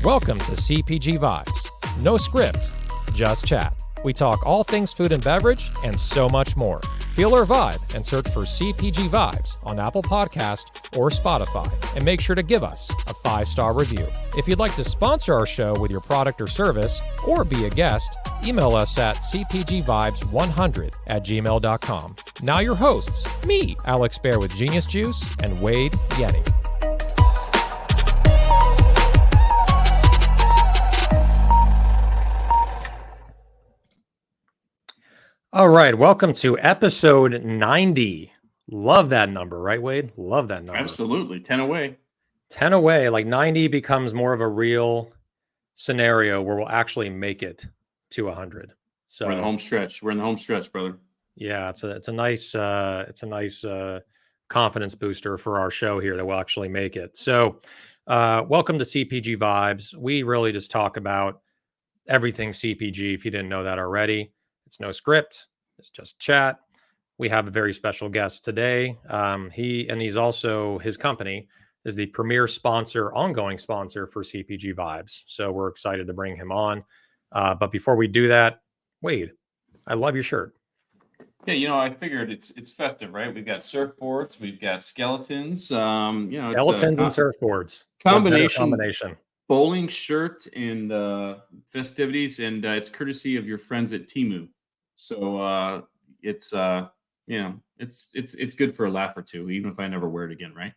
Welcome to CPG Vibes. No script, just chat. We talk all things food and beverage and so much more. Feel our vibe and search for CPG Vibes on Apple Podcast or Spotify, and make sure to give us a 5-star review. If you'd like to sponsor our show with your product or service or be a guest, email us at cpgvibes100@gmail.com. Now your hosts, me, Alex Bear with Genius Juice, and Wade Yeti. All right, welcome to episode 90. Love that number, right, Wade? Love that number. Absolutely. 10 away. 10 away. Like 90 becomes more of a real scenario where we'll actually make it to 100. So we're in the home stretch. We're in the home stretch, brother. Yeah, it's a nice confidence booster for our show here that we'll actually make it. So welcome to CPG Vibes. We really just talk about everything CPG. If you didn't know that already. It's no script. It's just chat. We have a very special guest today. He's also, his company is the premier sponsor, ongoing sponsor for CPG Vibes. So we're excited to bring him on. But before we do that, Wade, I love your shirt. Yeah, I figured it's festive, right? We've got surfboards, we've got skeletons. Skeletons and surfboards. Combination. Bowling shirt and festivities, and it's courtesy of your friends at Temu. So it's good for a laugh or two, even if I never wear it again, right?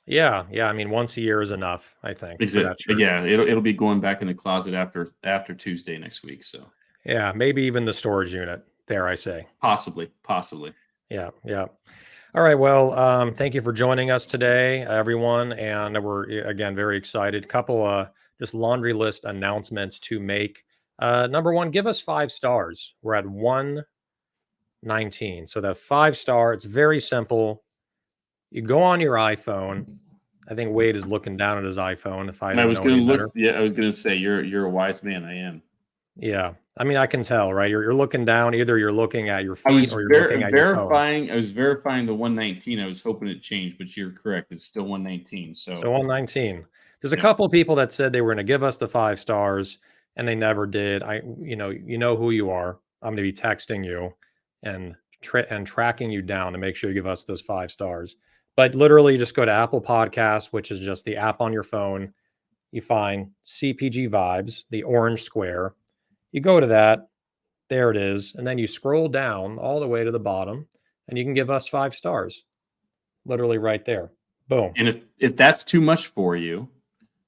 Yeah. I mean, once a year is enough, I think. Exactly. Yeah, it'll be going back in the closet after Tuesday next week. So yeah, maybe even the storage unit. Dare I say? Possibly. Yeah. All right. Well, thank you for joining us today, everyone, and we're again very excited. Couple just laundry list announcements to make. Number one, give us 5 stars. We're at 119. So that 5-star, it's very simple. You go on your iPhone. I think Wade is looking down at his iPhone. I was going to look. Yeah, I was going to say you're a wise man. I am. Yeah. I mean, I can tell, right? You're looking down. Either you're looking at your feet or you're looking at your phone. I was verifying the 119. I was hoping it changed, but you're correct. It's still 119. So 119. There's a couple of people that said they were going to give us the 5 stars. And they never did. You know who you are. I'm going to be texting you and tracking you down to make sure you give us those 5 stars. But literally just go to Apple Podcasts, which is just the app on your phone. You find CPG Vibes, the orange square. You go to that. There it is. And then you scroll down all the way to the bottom and you can give us 5 stars. Literally right there. Boom. And if that's too much for you,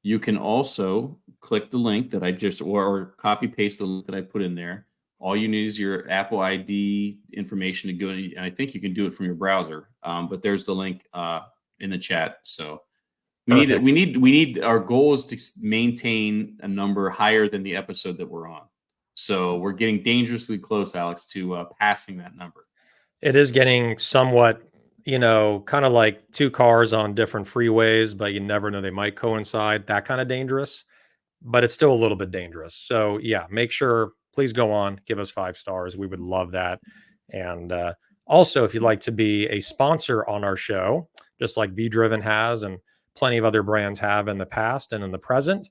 you can also click the link that I just, or copy paste the link that I put in there. All you need is your Apple ID information to go in, and I think you can do it from your browser. But there's the link in the chat. So we need our goal is to maintain a number higher than the episode that we're on. So we're getting dangerously close, Alex, to passing that number. It is getting somewhat, kind of like 2 cars on different freeways, but you never know, they might coincide. That kind of dangerous. But it's still a little bit dangerous. So yeah, make sure, please go on, give us 5 stars. We would love that. And also, if you'd like to be a sponsor on our show, just like VDriven has and plenty of other brands have in the past and in the present,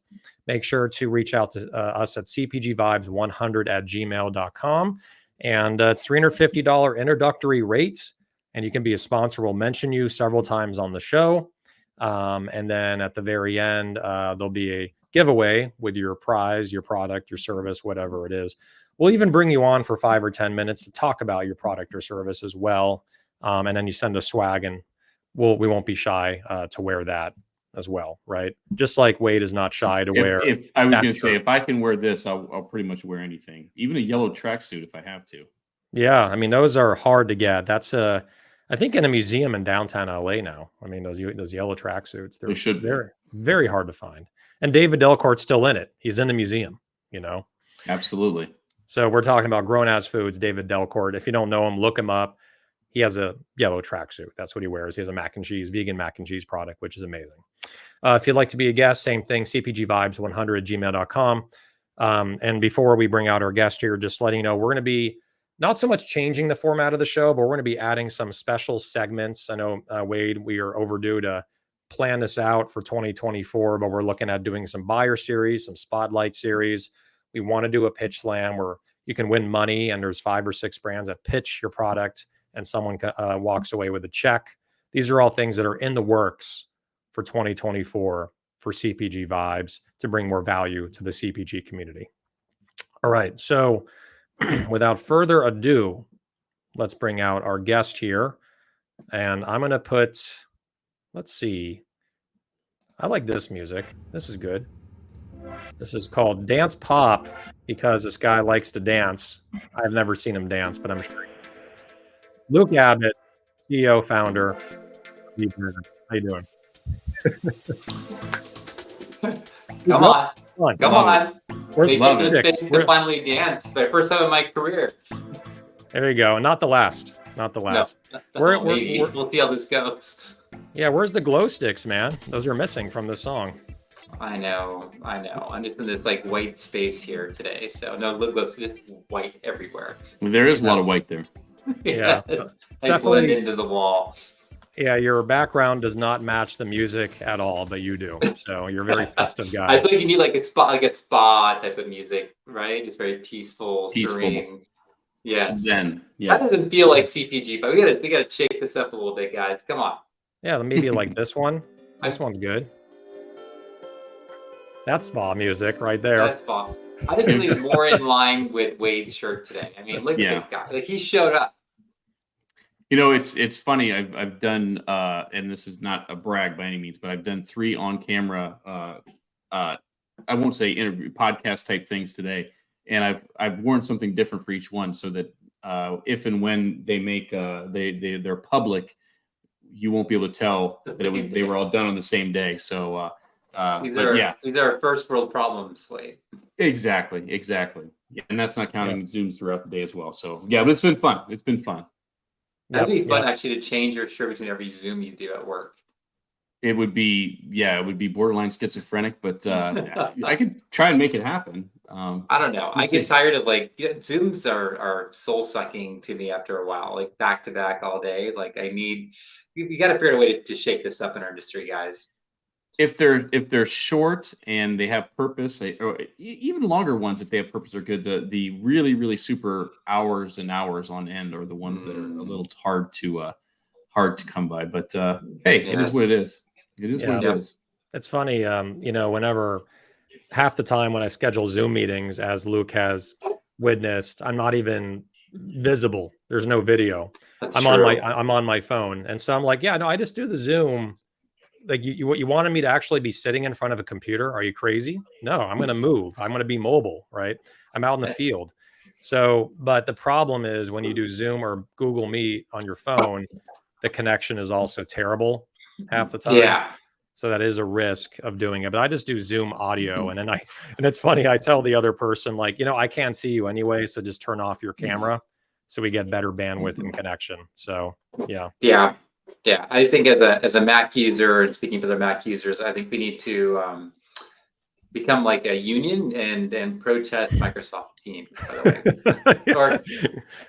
make sure to reach out to us at cpgvibes100@gmail.com. And it's $350 introductory rate. And you can be a sponsor. We'll mention you several times on the show. And then at the very end, there'll be a giveaway with your prize, your product, your service, whatever it is. We'll even bring you on for 5 or 10 minutes to talk about your product or service as well. And then you send us swag and we won't be shy to wear that as well, right? Just like Wade is not shy to wear. If I was going to say, if I can wear this, I'll pretty much wear anything, even a yellow tracksuit if I have to. Yeah, I mean, those are hard to get. That's I think in a museum in downtown LA now. I mean, those yellow tracksuits, they're very, very hard to find. And David Delcourt's still in it. He's in the museum, Absolutely. So we're talking about Grown As Foods, David Delcourt. If you don't know him, look him up. He has a yellow tracksuit. That's what he wears. He has a vegan mac and cheese product, which is amazing. If you'd like to be a guest, same thing, cpgvibes100@gmail.com. And before we bring out our guest here, just letting you know, we're going to be not so much changing the format of the show, but we're going to be adding some special segments. I know, Wade, we are overdue to plan this out for 2024, but we're looking at doing some buyer series, some spotlight series. We want to do a pitch slam where you can win money, and there's 5 or 6 brands that pitch your product and someone walks away with a check. These are all things that are in the works for 2024 for CPG Vibes to bring more value to the CPG community. All right. So without further ado, let's bring out our guest here. And I'm going to put, let's see. I like this music. This is good. This is called Dance Pop because this guy likes to dance. I've never seen him dance, but I'm sure he can. Luke Abbott, CEO, founder of VDriven. How you doing? Come on. Where's the sticks? To finally dance. My first time in my career. There you go. Not the last. Not the last. No, we'll see how this goes. Yeah, where's the glow sticks, man? Those are missing from the song. I know. I'm just in this like white space here today. So no, look, it's just white everywhere. There is a lot of white there. Yeah. I blend into the wall. Yeah, your background does not match the music at all, but you do. So you're a very festive guy. I think you need like a spa type of music, right? Just very peaceful. Serene. Yes. Then that doesn't feel like CPG, but we gotta shake this up a little bit, guys. Come on. Yeah, maybe like this one. This one's good. That's spa music right there. That's spa. I think it's more in line with Wade's shirt today. I mean, look at this guy. Like he showed up. You know, it's funny. I've done, and this is not a brag by any means, but I've done 3 on-camera. I won't say interview, podcast type things today, and I've worn something different for each one, so that if and when they make they're public, you won't be able to tell that they were all done on the same day. So these are first world problems, Wade. Exactly. Yeah, and that's not counting Zooms throughout the day as well. So yeah, but it's been fun. That'd be fun actually to change your shirt between every Zoom you do at work. It would be borderline schizophrenic, but I could try and make it happen. I don't know. I get tired of Zooms are soul sucking to me after a while, like back to back all day. Like we got to figure out a way to shake this up in our industry, guys. If they're short and they have purpose, or even longer ones, if they have purpose, are good. The really, really super hours and hours on end are the ones that are a little hard to come by. But hey, it is what it is. It is what it is. It's funny, whenever half the time when I schedule Zoom meetings, as Luke has witnessed, I'm not even visible. There's no video. I'm on my phone, and so I'm like, I just do the Zoom. Like you wanted me to actually be sitting in front of a computer? Are you crazy? No, I'm going to move. I'm going to be mobile, right? I'm out in the field. So, but the problem is when you do Zoom or Google Meet on your phone, the connection is also terrible half the time. Yeah. So that is a risk of doing it. But I just do Zoom audio, and it's funny. I tell the other person, I can't see you anyway, so just turn off your camera so we get better bandwidth and connection. So yeah, I think as a Mac user, and speaking for the Mac users, I think we need to become like a union and protest Microsoft Teams, by the way.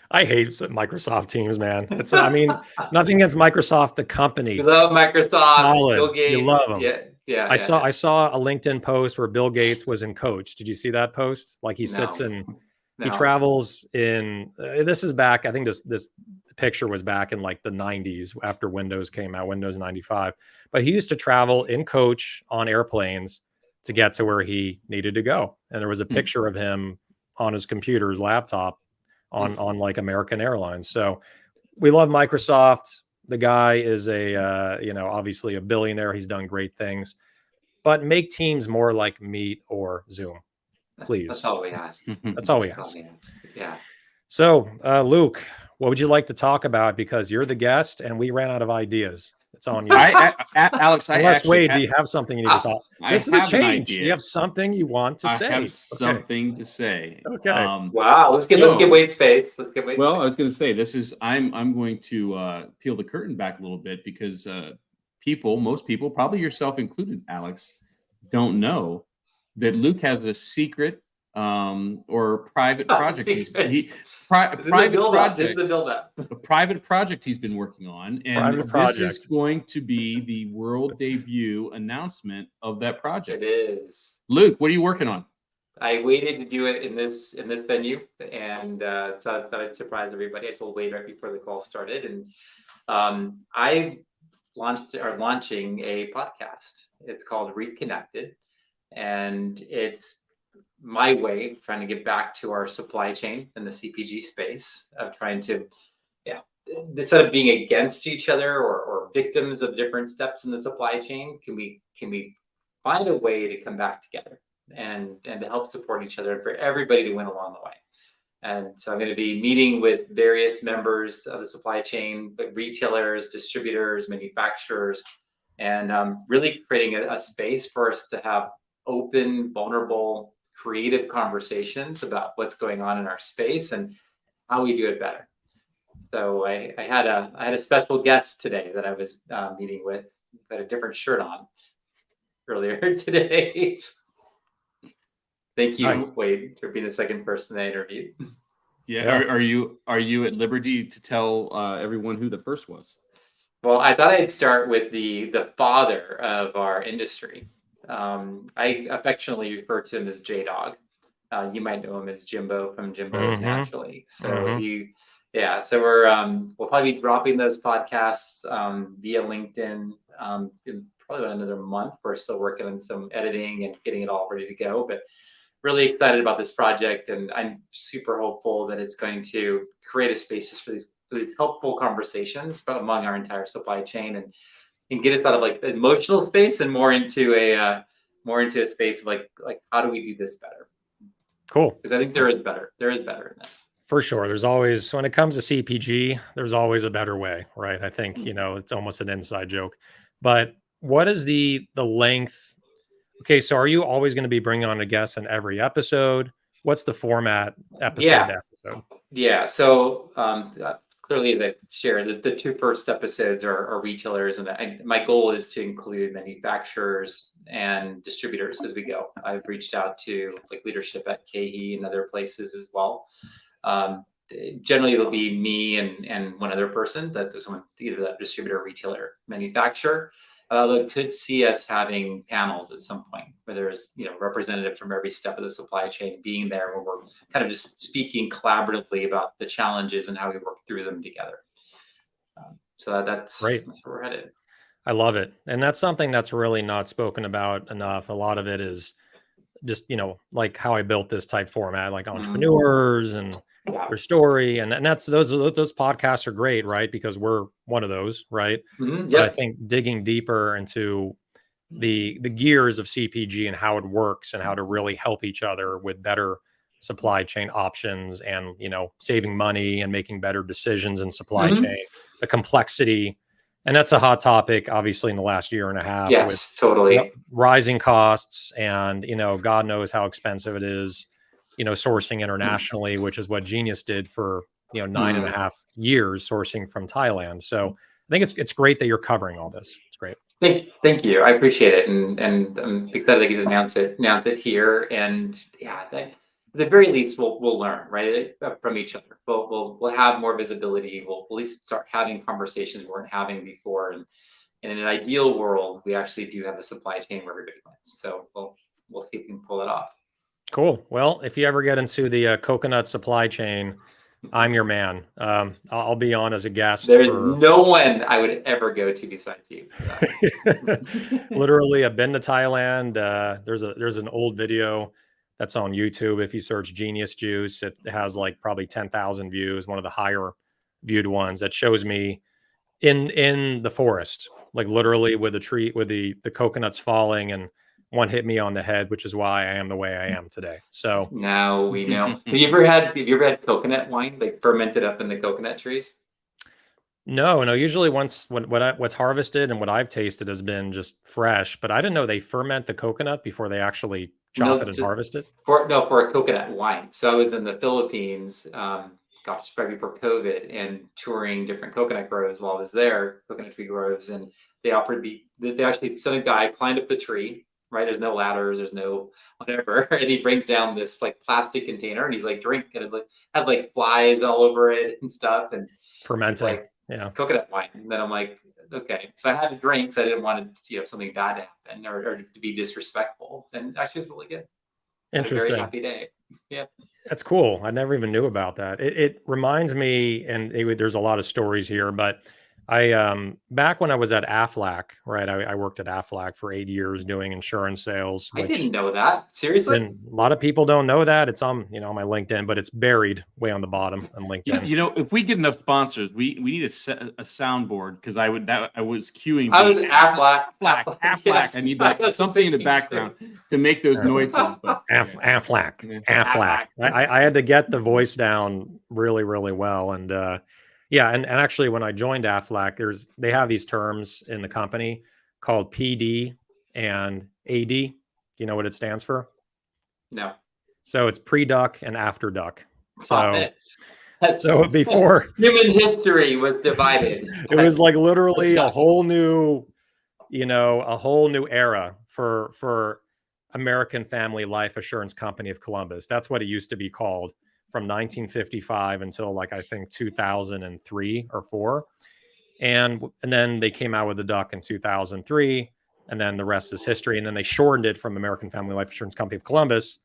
I hate Microsoft Teams, man. Nothing against Microsoft, the company. You love Microsoft, solid. Bill Gates. You love them. Yeah. I saw a LinkedIn post where Bill Gates was in Coach. Did you see that post? Like he sits in, he travels in, this is back, I think this picture was back in like the 90s after Windows came out, Windows 95. But he used to travel in Coach on airplanes to get to where he needed to go. And there was a picture of him on his computer, his laptop on like American Airlines. So we love Microsoft. The guy is obviously a billionaire. He's done great things, but make Teams more like Meet or Zoom, please. That's all we ask. That's all we ask. Yeah. So, Luke, what would you like to talk about? Because you're the guest and we ran out of ideas. It's on you. Alex, Unless Wade, do you have something you need to talk? This is a have an change. idea. You have something you want to say. I have something to say. Okay. Wow. Let's get Wade space. Let's get Wade Well, space. I was going to say, this is, I'm going to peel the curtain back a little bit because most people, probably yourself included, Alex, don't know that Luke has a secret or private project. A private project he's been working on, and this is going to be the world debut announcement of that project. It is. Luke, what are you working on? I waited to do it in this venue, and so I thought I'd surprise everybody. I told Wade right before the call started, and I launching a podcast. It's called Reconnected, and it's my way of trying to get back to our supply chain in the CPG space, of trying to, instead of being against each other or victims of different steps in the supply chain, can we find a way to come back together and to help support each other and for everybody to win along the way. And so I'm going to be meeting with various members of the supply chain, but retailers, distributors, manufacturers, and really creating a space for us to have open, vulnerable, creative conversations about what's going on in our space and how we do it better. So I had a special guest today that I was meeting with, who had a different shirt on earlier today. Thank you, nice. Wade, for being the second person I interviewed. Yeah. Are you at liberty to tell everyone who the first was? Well, I thought I'd start with the father of our industry. I affectionately refer to him as J-Dog. You might know him as Jimbo from Jimbo's Naturally. So so we'll probably be dropping those podcasts via LinkedIn in probably about another month. We're still working on some editing and getting it all ready to go, but really excited about this project, and I'm super hopeful that it's going to create a spaces for these helpful conversations among our entire supply chain, and get us out of like the emotional space and more into a space of like how do we do this better? Cool. Because I think there is better in this. For sure. There's always, when it comes to CPG, there's always a better way, right? I think, it's almost an inside joke. But what is the length? Okay, so are you always going to be bringing on a guest in every episode? What's the format episode to episode? Yeah. So clearly, as I shared, the two first episodes are retailers, and my goal is to include manufacturers and distributors as we go. I've reached out to like leadership at He and other places as well. Generally, it'll be me and one other person, that there's someone, either that distributor, retailer, manufacturer. Although could see us having panels at some point where there's representative from every step of the supply chain being there, where we're kind of just speaking collaboratively about the challenges and how we work through them together. So that's great. That's where we're headed. I love it, and that's something that's really not spoken about enough. A lot of it is just like how I built this type format, like entrepreneurs and their story, and that's those podcasts are great, right? Because we're one of those, right? But I think digging deeper into the gears of CPG and how it works and how to really help each other with better supply chain options and saving money and making better decisions in supply chain, the complexity. And that's a hot topic, obviously, in the last year and a half. Yes, with totally. Rising costs, and God knows how expensive it is, sourcing internationally, which is what Genius did for 9.5 years, sourcing from Thailand. So I think it's great that you're covering all this. It's great. Thank you. I appreciate it, and I'm excited to get to announce it here. And at the very least, we'll learn right from each other. We'll have more visibility. We'll at least start having conversations we weren't having before. And in an ideal world, we actually do have a supply chain where everybody wins. So we'll see if we can pull it off. Cool. Well, if you ever get into the coconut supply chain, I'm your man. I'll be on as a guest. There's no one I would ever go to besides you. Literally, I've been to Thailand. There's an old video that's on YouTube. If you search Genius Juice, it has like probably 10,000 views. One of the higher viewed ones that shows me in the forest, like literally with a tree, with the coconuts falling, and one hit me on the head, which is why I am the way I am today. So now we know. Have you ever had coconut wine, like fermented up in the coconut trees? No. Usually what's harvested and what I've tasted has been just fresh, but I didn't know they ferment the coconut before they actually chop No, it and harvest it. for a coconut wine. So I was in the Philippines, gosh, probably before COVID, and touring different coconut groves while I was there, coconut tree groves, and they offered me. They actually sent a guy climbed up the tree. Right, there's no ladders, there's no whatever, and he brings down this like plastic container, and he's like, "Drink," and it like has like flies all over it and stuff, and he's Fermenting. like, Yeah. "Coconut wine." And then I'm like, "Okay," so I had a drink, so I didn't want to, something bad to happen or to be disrespectful, and actually it was really good. Had a very Interesting. happy day. Yeah. That's cool. I never even knew about that. It reminds me, and there's a lot of stories here, but I back when I was at Aflac, right? I worked at Aflac for 8 years doing insurance sales, I which didn't know that. Seriously? then a lot of people don't know that. It's on, on my LinkedIn, but it's buried way on the bottom on LinkedIn. If we get enough sponsors, we need a soundboard because I was queuing. I was Aflac. Aflac. Yes. I need like something in the background to make those noises. But Aflac. Yeah. Aflac. I had to get the voice down really, really well. And and actually when I joined Aflac, they have these terms in the company called PD and AD. Do you know what it stands for? No. So it's pre-duck and after duck. So Before human history was divided. it was like literally a whole new era for American Family Life Assurance Company of Columbus. That's what it used to be called from 1955 until like I think 2003 or 4. And then they came out with the duck in 2003, and then the rest is history. And then they shortened it from American Family Life Assurance Company of Columbus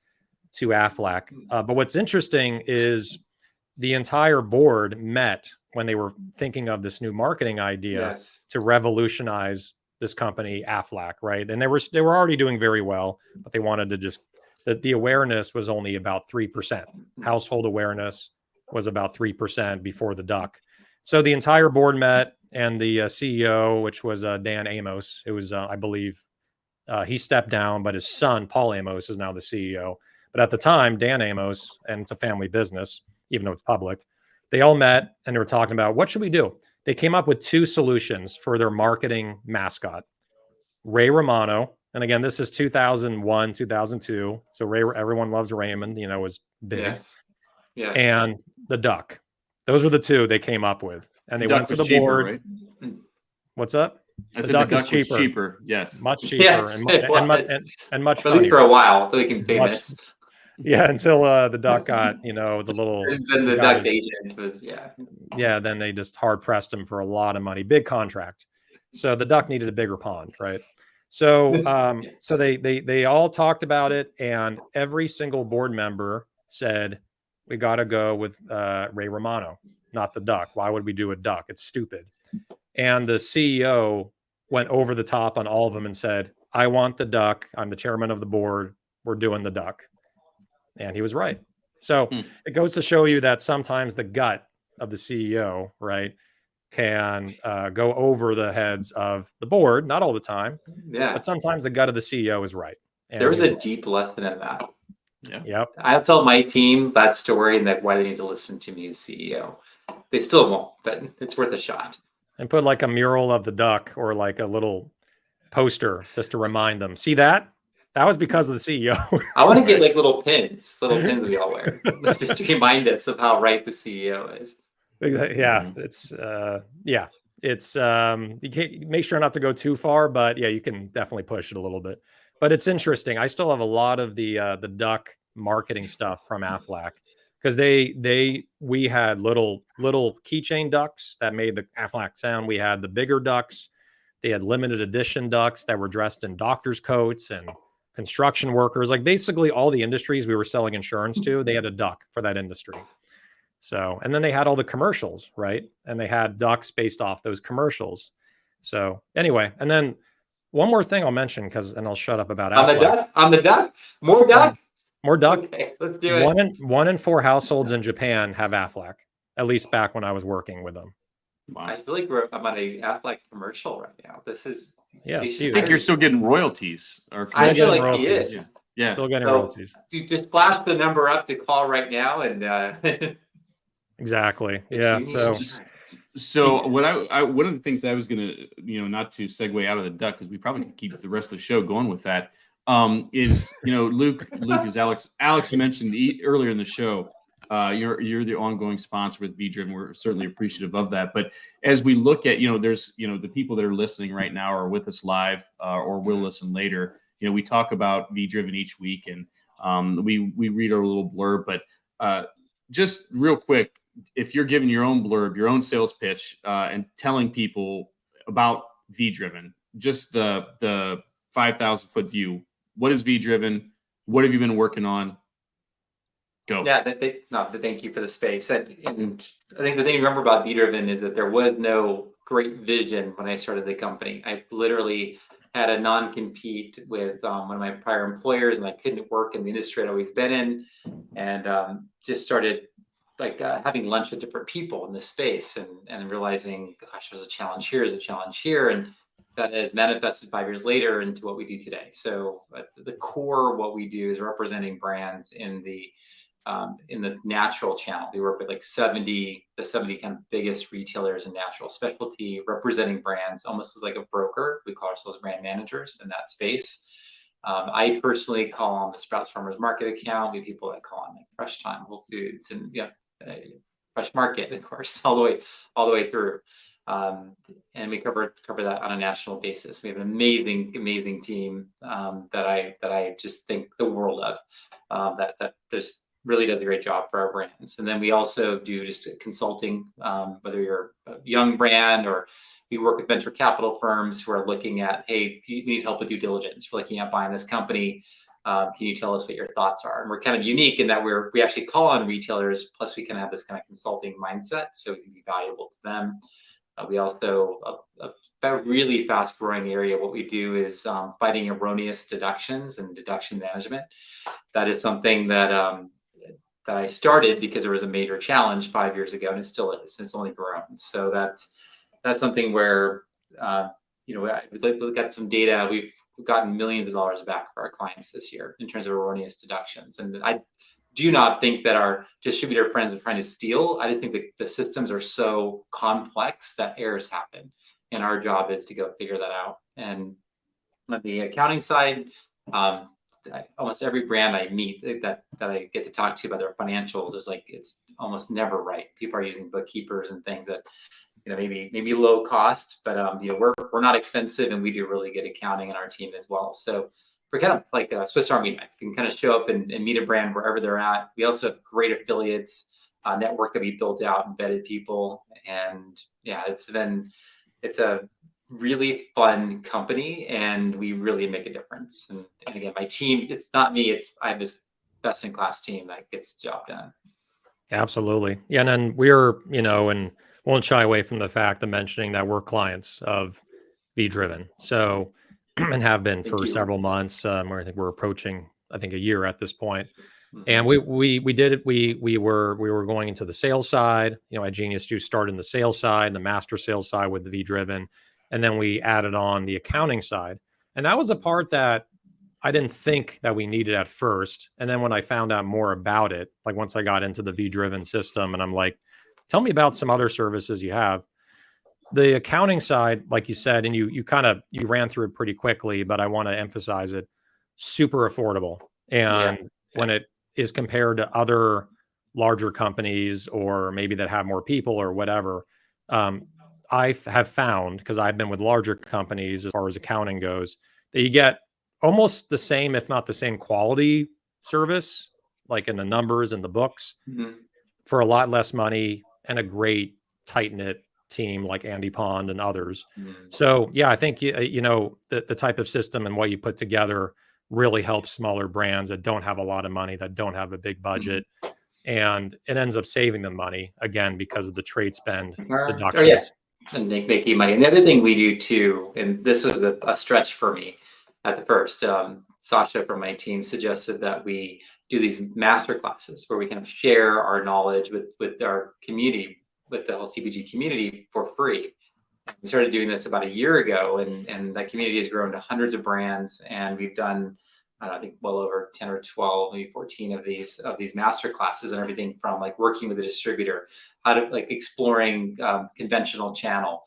to Aflac. But what's interesting is the entire board met when they were thinking of this new marketing idea to revolutionize this company, Aflac, right? And they were already doing very well, but they wanted to just the awareness was only about 3%. Household awareness was about 3% before the duck. So the entire board met, and the CEO, which was Dan Amos, it was I believe he stepped down, but his son Paul Amos is now the CEO. But at the time, Dan Amos, and it's a family business, even though it's public, they all met and they were talking about what should we do. They came up with 2 solutions for their marketing mascot: Ray Romano, and again, this is 2001, 2002. So everyone loves Raymond, was big. Yes. Yeah. And the duck. Those were the 2 they came up with, and they went to the board. Right? What's up? The duck is cheaper. Yes, much cheaper, yes, and much funnier. At least for a while, so they can pay minutes. Yeah, until the duck got, the little. And then the duck's agent was, then they just hard pressed him for a lot of money, big contract. So the duck needed a bigger pond, right? So so they all talked about it, and every single board member said, we got to go with Ray Romano, not the duck. Why would we do a duck? It's stupid. And the CEO went over the top on all of them and said, I want the duck. I'm the chairman of the board. We're doing the duck. And he was right. So it goes to show you that sometimes the gut of the CEO, right, can go over the heads of the board. Not all the time. Yeah. But sometimes the gut of the CEO is right. And there was a deep lesson in that. Yeah. Yep. I'll tell my team that story and that why they need to listen to me as CEO. They still won't, but it's worth a shot. And put like a mural of the duck or like a little poster just to remind them. See that? That was because of the CEO. I want to get like little pins we all wear, just to remind us of how right the CEO is. Yeah, it's you can't make sure not to go too far, but yeah, you can definitely push it a little bit. But it's interesting. I still have a lot of the duck marketing stuff from Aflac because we had little keychain ducks that made the Aflac sound. We had the bigger ducks. They had limited edition ducks that were dressed in doctor's coats and construction workers, like basically all the industries we were selling insurance to, they had a duck for that industry. So, and then they had all the commercials, right? And they had ducks based off those commercials. So anyway, and then one more thing I'll mention and I'll shut up about Aflac. On the duck? More duck? More duck. Okay, let's do it. 1 in 4 households in Japan have Aflac, at least back when I was working with them. Wow. I feel like I'm on a Aflac commercial right now. This is. Yeah, I think you're still getting royalties. I feel like he is. Yeah. Still getting royalties. You just flash the number up to call right now and exactly. Yeah. So So what I one of the things I was gonna, not to segue out of the duck, because we probably could keep the rest of the show going with that, is, Luke, as Alex mentioned earlier in the show, you're the ongoing sponsor with VDriven. We're certainly appreciative of that. But as we look at, there's, the people that are listening right now are with us live, or will listen later. We talk about VDriven each week, and we read our little blurb. But just real quick, if you're giving your own blurb, your own sales pitch, and telling people about VDriven, just the 5,000-foot view. What is VDriven? What have you been working on? Go. Yeah, thank you for the space. And I think the thing to remember about VDriven is that there was no great vision when I started the company. I literally had a non-compete with one of my prior employers, and I couldn't work in the industry I'd always been in, and just started having lunch with different people in this space, and realizing, gosh, there's a challenge here, and that has manifested 5 years later into what we do today. So at the core of what we do is representing brands in the natural channel. We work with the 70 kind of biggest retailers in natural specialty, representing brands almost as like a broker. We call ourselves brand managers in that space. I personally call on the Sprouts Farmers Market account. We have people that call on Fresh Time, Whole Foods, and Fresh Market, of course, all the way through. And we cover that on a national basis. We have an amazing team that I just think the world of, that just really does a great job for our brands. And then we also do just consulting, whether you're a young brand or we work with venture capital firms who are looking at, hey, you need help with due diligence. We're looking at buying this company. Can you tell us what your thoughts are? And we're kind of unique in that we actually call on retailers, plus we can have this kind of consulting mindset, so it can be valuable to them. We also, a really fast growing area, what we do is fighting erroneous deductions and deduction management. That is something that I started because there was a major challenge 5 years ago, and it still is. It's only grown. So that's something where, we've got some data. We've gotten millions of dollars back for our clients this year in terms of erroneous deductions. And I do not think that our distributor friends are trying to steal. I just think that the systems are so complex that errors happen. And our job is to go figure that out. And on the accounting side, almost every brand I meet that I get to talk to about their financials is it's almost never right. People are using bookkeepers and things that maybe low cost, but we're not expensive, and we do really good accounting in our team as well. So we're kind of like a Swiss Army knife. You can kind of show up and meet a brand wherever they're at. We also have great affiliates, network that we built out, embedded people, and yeah, it's a really fun company, and we really make a difference. And again, my team, it's not me, I have this best in class team that gets the job done. Absolutely. Yeah. And then we're, and won't shy away from the fact of mentioning that we're clients of VDriven. So, and have been for several months, where I think we're approaching, a year at this point. Mm-hmm. And we did it. We were going into the sales side, at Genius Juice started in the sales side, the master sales side with the VDriven. And then we added on the accounting side. And that was a part that I didn't think that we needed at first. And then when I found out more about it, once I got into the VDriven system, and I'm like, tell me about some other services you have. The accounting side, like you said, and you ran through it pretty quickly, but I want to emphasize it, super affordable. And when it is compared to other larger companies, or maybe that have more people or whatever, I have found, because I've been with larger companies as far as accounting goes, that you get almost the same, if not the same quality service, like in the numbers and the books, for a lot less money, and a great tight-knit team like Andy Pond and others. So yeah, I think, the type of system and what you put together really helps smaller brands that don't have a lot of money, that don't have a big budget. And it ends up saving them money, again, because of the trade spend deductions. And making money. And the other thing we do too, and this was a stretch for me at the first, Sasha from my team suggested that we do these master classes where we kind of share our knowledge with our community, with the whole CPG community, for free. We started doing this about a year ago, and that community has grown to hundreds of brands, and we've done I think well over 10 or 12, maybe 14 of these master classes, and everything from like working with a distributor, how to like exploring conventional channel,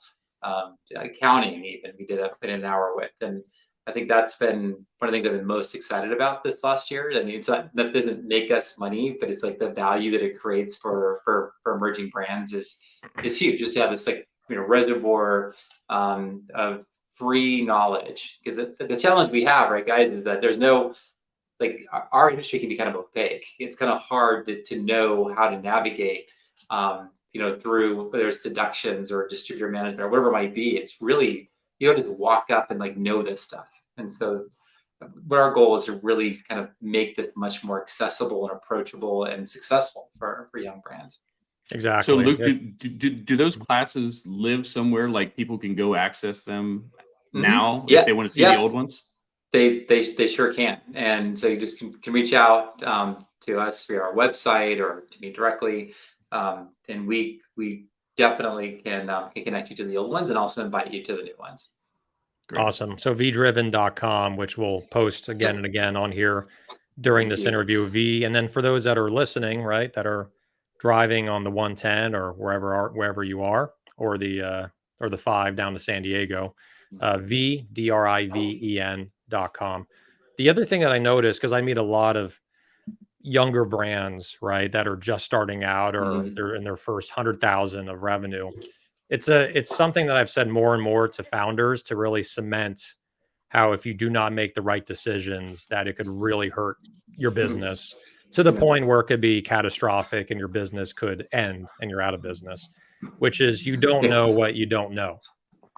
accounting even we did an hour with. And I think that's been one of the things I've been most excited about this last year. I mean, it's not, that doesn't make us money, but it's like the value that it creates for emerging brands is huge. Just to have this like, reservoir of free knowledge, because the challenge we have, right, guys, is that there's no, like, our industry can be kind of opaque. It's kind of hard to know how to navigate, through whether it's deductions or distributor management or whatever it might be. It's really, you don't just walk up and like know this stuff. And so what our goal is to really kind of make this much more accessible and approachable and successful for young brands. Exactly. So Luke, do those classes live somewhere, like people can go access them now if they want to see the old ones? They sure can. And so you just can reach out to us via our website or to me directly. And we definitely can connect you to the old ones and also invite you to the new ones. Great. Awesome. So VDriven.com, which we'll post again and again on here during this interview with V. And then for those that are listening, right, that are driving on the 110 or wherever you are, or the 5 down to San Diego, VDriven.com. The other thing that I noticed, because I meet a lot of younger brands, right, that are just starting out or they're in their first 100,000 of revenue. It's something that I've said more and more to founders to really cement how if you do not make the right decisions, that it could really hurt your business to the point where it could be catastrophic and your business could end and you're out of business, which is you don't know what you don't know.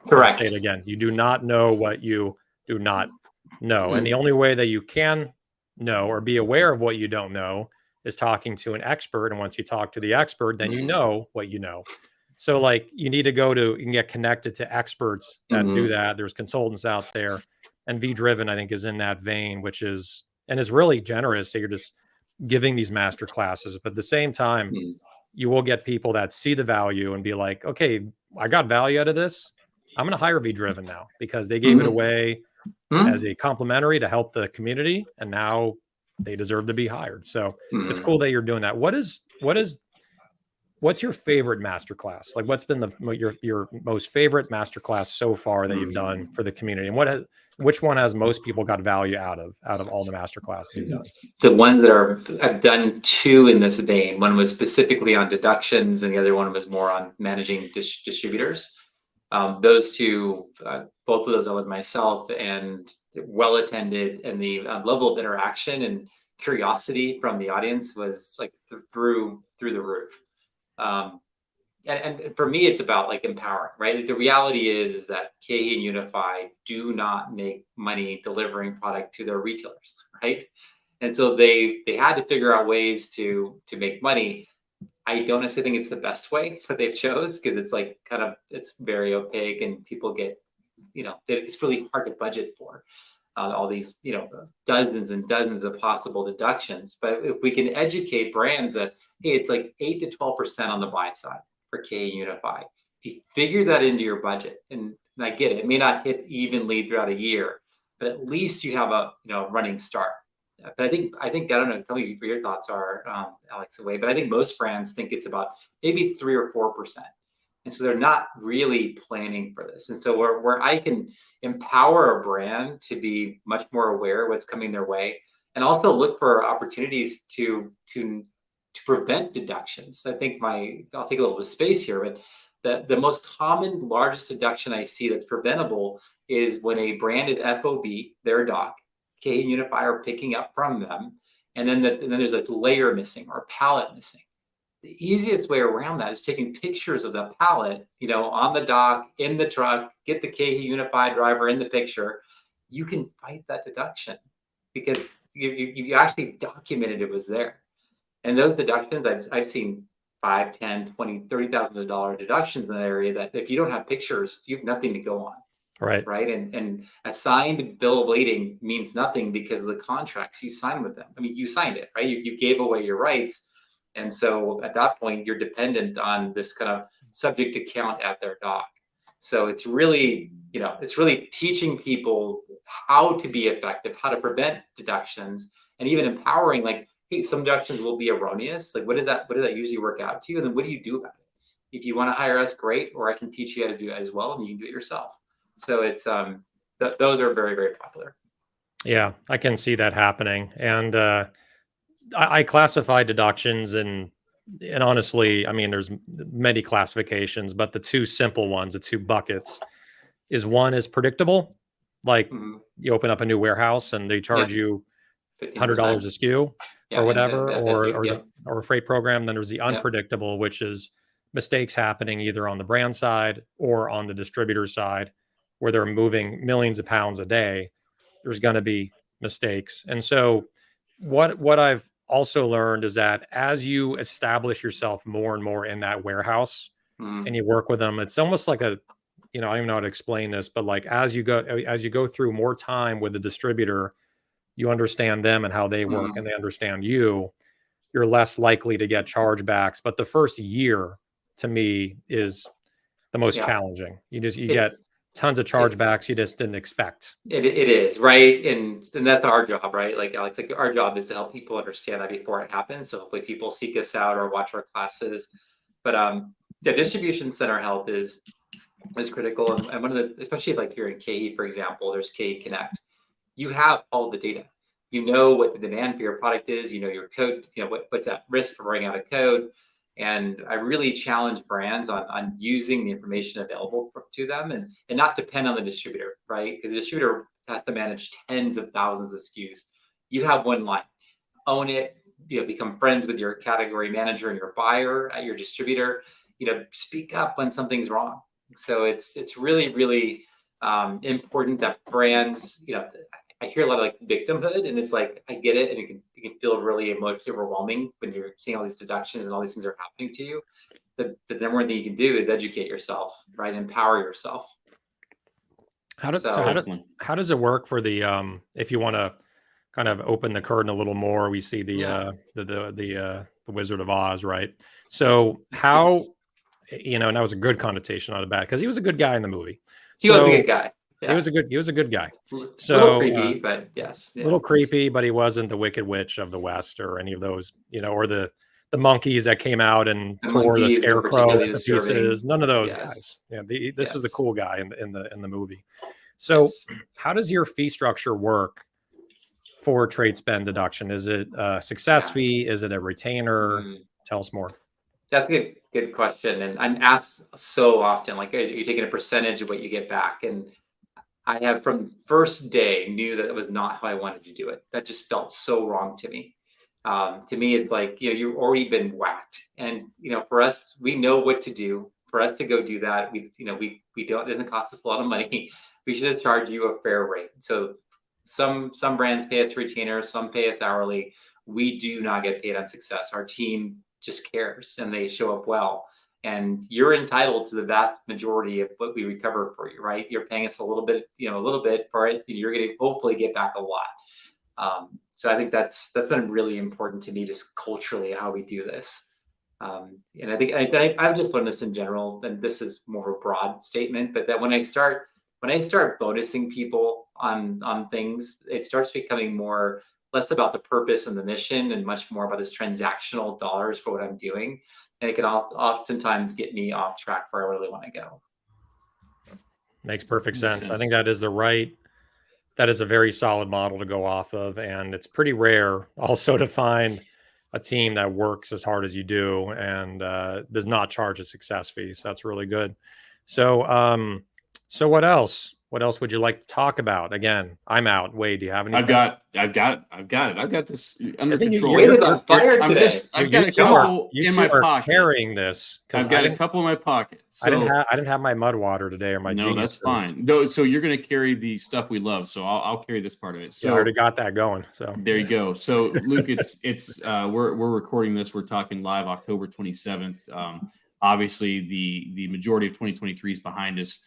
Correct. I'll say it again. You do not know what you do not know. And the only way that you can know or be aware of what you don't know is talking to an expert. And once you talk to the expert, then you know what you know. So like you need to you can get connected to experts that do that. There's consultants out there, and VDriven, I think, is in that vein, which is really generous that you're just giving these master classes. But at the same time, you will get people that see the value and be like, okay, I got value out of this. I'm going to hire VDriven now because they gave it away as a complimentary to help the community, and now they deserve to be hired. So it's cool that you're doing that. What's your favorite masterclass? Like, what's been your most favorite masterclass so far that you've done for the community, and which one has most people got value out of all the masterclasses you've done? The ones that I've done 2 in this vein. One was specifically on deductions, and the other one was more on managing distributors. Those 2, both of those I led myself, and well attended, and the level of interaction and curiosity from the audience was like through the roof. And for me, it's about like empowering, right? The reality is that KE and Unify do not make money delivering product to their retailers, right? And so they had to figure out ways to make money. I don't necessarily think it's the best way that they've chose, because it's like it's very opaque and people get, it's really hard to budget for all these, dozens and dozens of possible deductions. But if we can educate brands that, hey, it's like 8 to 12% on the buy side for KE Unify. If you figure that into your budget, and I get it may not hit evenly throughout a year, but at least you have a running start. But I think I don't know. Tell me what your thoughts are, Alex, away. But I think most brands think it's about maybe 3 or 4%, and so they're not really planning for this. And so where I can empower a brand to be much more aware of what's coming their way, and also look for opportunities to prevent deductions. I think I'll take a little bit of space here, but the most common, largest deduction I see that's preventable is when a brand is FOB, their doc, KE and Unify are picking up from them, and then there's a layer missing or a pallet missing. The easiest way around that is taking pictures of the pallet, on the dock, in the truck, get the KE Unify driver in the picture. You can fight that deduction because you actually documented it was there. And those deductions, I've seen $5, $10, $20, $30,000 deductions in that area that if you don't have pictures, you have nothing to go on. Right. And a signed bill of lading means nothing because of the contracts you signed with them. I mean, you signed it, right? You gave away your rights. And so at that point, you're dependent on this kind of subject account at their dock. So it's really, it's really teaching people how to be effective, how to prevent deductions, and even empowering, like, hey, some deductions will be erroneous. Like, what does that usually work out to? And then what do you do about it? If you want to hire us, great, or I can teach you how to do it as well, and you can do it yourself. So it's those are very, very popular. Yeah, I can see that happening. And I classify deductions and honestly, I mean, there's many classifications, but the two simple ones, the two buckets, is one is predictable, like Mm-hmm. you open up a new warehouse and they charge Yep. you $100 a 15%. SKU Yeah, or and whatever, that too. or Yep. or a freight program. Then there's the Yep. unpredictable, which is mistakes happening either on the brand side or on the distributor side, where they're moving millions of pounds a day. There's going to be mistakes. And so what I've also learned is that as you establish yourself more and more in that warehouse Mm-hmm. and you work with them, it's almost like a, I don't even know how to explain this, but like as you go through more time with the distributor, you understand them and how they work, Mm-hmm. and they understand you, you're less likely to get chargebacks. But the first year to me is the most Yeah. challenging. You It- get tons of chargebacks you just didn't expect. It is, right, and that's our job, right? Like Alex, like our job is to help people understand that before it happens. So hopefully people seek us out or watch our classes. But the distribution center help is critical, and one of the, especially like here in KE, for example, there's KE Connect. You have all the data. You know what the demand for your product is. You know your code. You know what's at risk for running out of code. And I really challenge brands on using the information available to them, and not depend on the distributor, right? Because the distributor has to manage tens of thousands of SKUs. You have one line. Own it. Become friends with your category manager and your buyer at your distributor. Speak up when something's wrong. So it's really, really important that brands, I hear a lot of like victimhood, and it's like, I get it. And it can feel really emotionally overwhelming when you're seeing all these deductions and all these things are happening to you. The number one thing you can do is educate yourself, right? Empower yourself. How does it work for the if you want to kind of open the curtain a little more, we see the Wizard of Oz, right? So how, and that was a good connotation, not a bad, because he was a good guy in the movie. He was a good guy. Yeah. He was a good guy. So little creepy, but yes. Yeah. Little creepy, but he wasn't the Wicked Witch of the West or any of those, or the monkeys that came out and tore the scarecrow to pieces. None of those guys. Yeah, this is the cool guy in the movie. So how does your fee structure work for trade spend deduction? Is it a success fee? Is it a retainer? Tell us more. That's a good question. And I'm asked so often, like, are you taking a percentage of what you get back? And I have from the first day knew that it was not how I wanted to do it. That just felt so wrong to me. To me, it's like, you've already been whacked. And, for us, we know what to do. For us to go do that, we don't, it doesn't cost us a lot of money. We should just charge you a fair rate. So some brands pay us retainers, some pay us hourly. We do not get paid on success. Our team just cares and they show up well. And you're entitled to the vast majority of what we recover for you, right? You're paying us a little bit for it. And you're going to hopefully get back a lot. So I think that's been really important to me, just culturally, how we do this. And I think I've just learned this in general, and this is more of a broad statement, but that when I start bonusing people on things, it starts becoming less about the purpose and the mission and much more about this transactional dollars for what I'm doing. And it can oftentimes get me off track where I really want to go. Makes perfect sense. I think that is a very solid model to go off of. And it's pretty rare also to find a team that works as hard as you do and does not charge a success fee. So that's really good. So, so what else? What else would you like to talk about? Again, I'm out. Wade, do you have anything? I've got it. I've got this under control. Wade is on fire today. I've got a couple in my pocket. Carrying this. I've got a couple in my pocket. So, I didn't have my mud water today or my No, Genius that's fine. No, so you're going to carry the stuff we love. So I'll carry this part of it. So I already got that going. So there you go. So Luke, we're recording this. We're talking live October 27th. Obviously the majority of 2023 is behind us.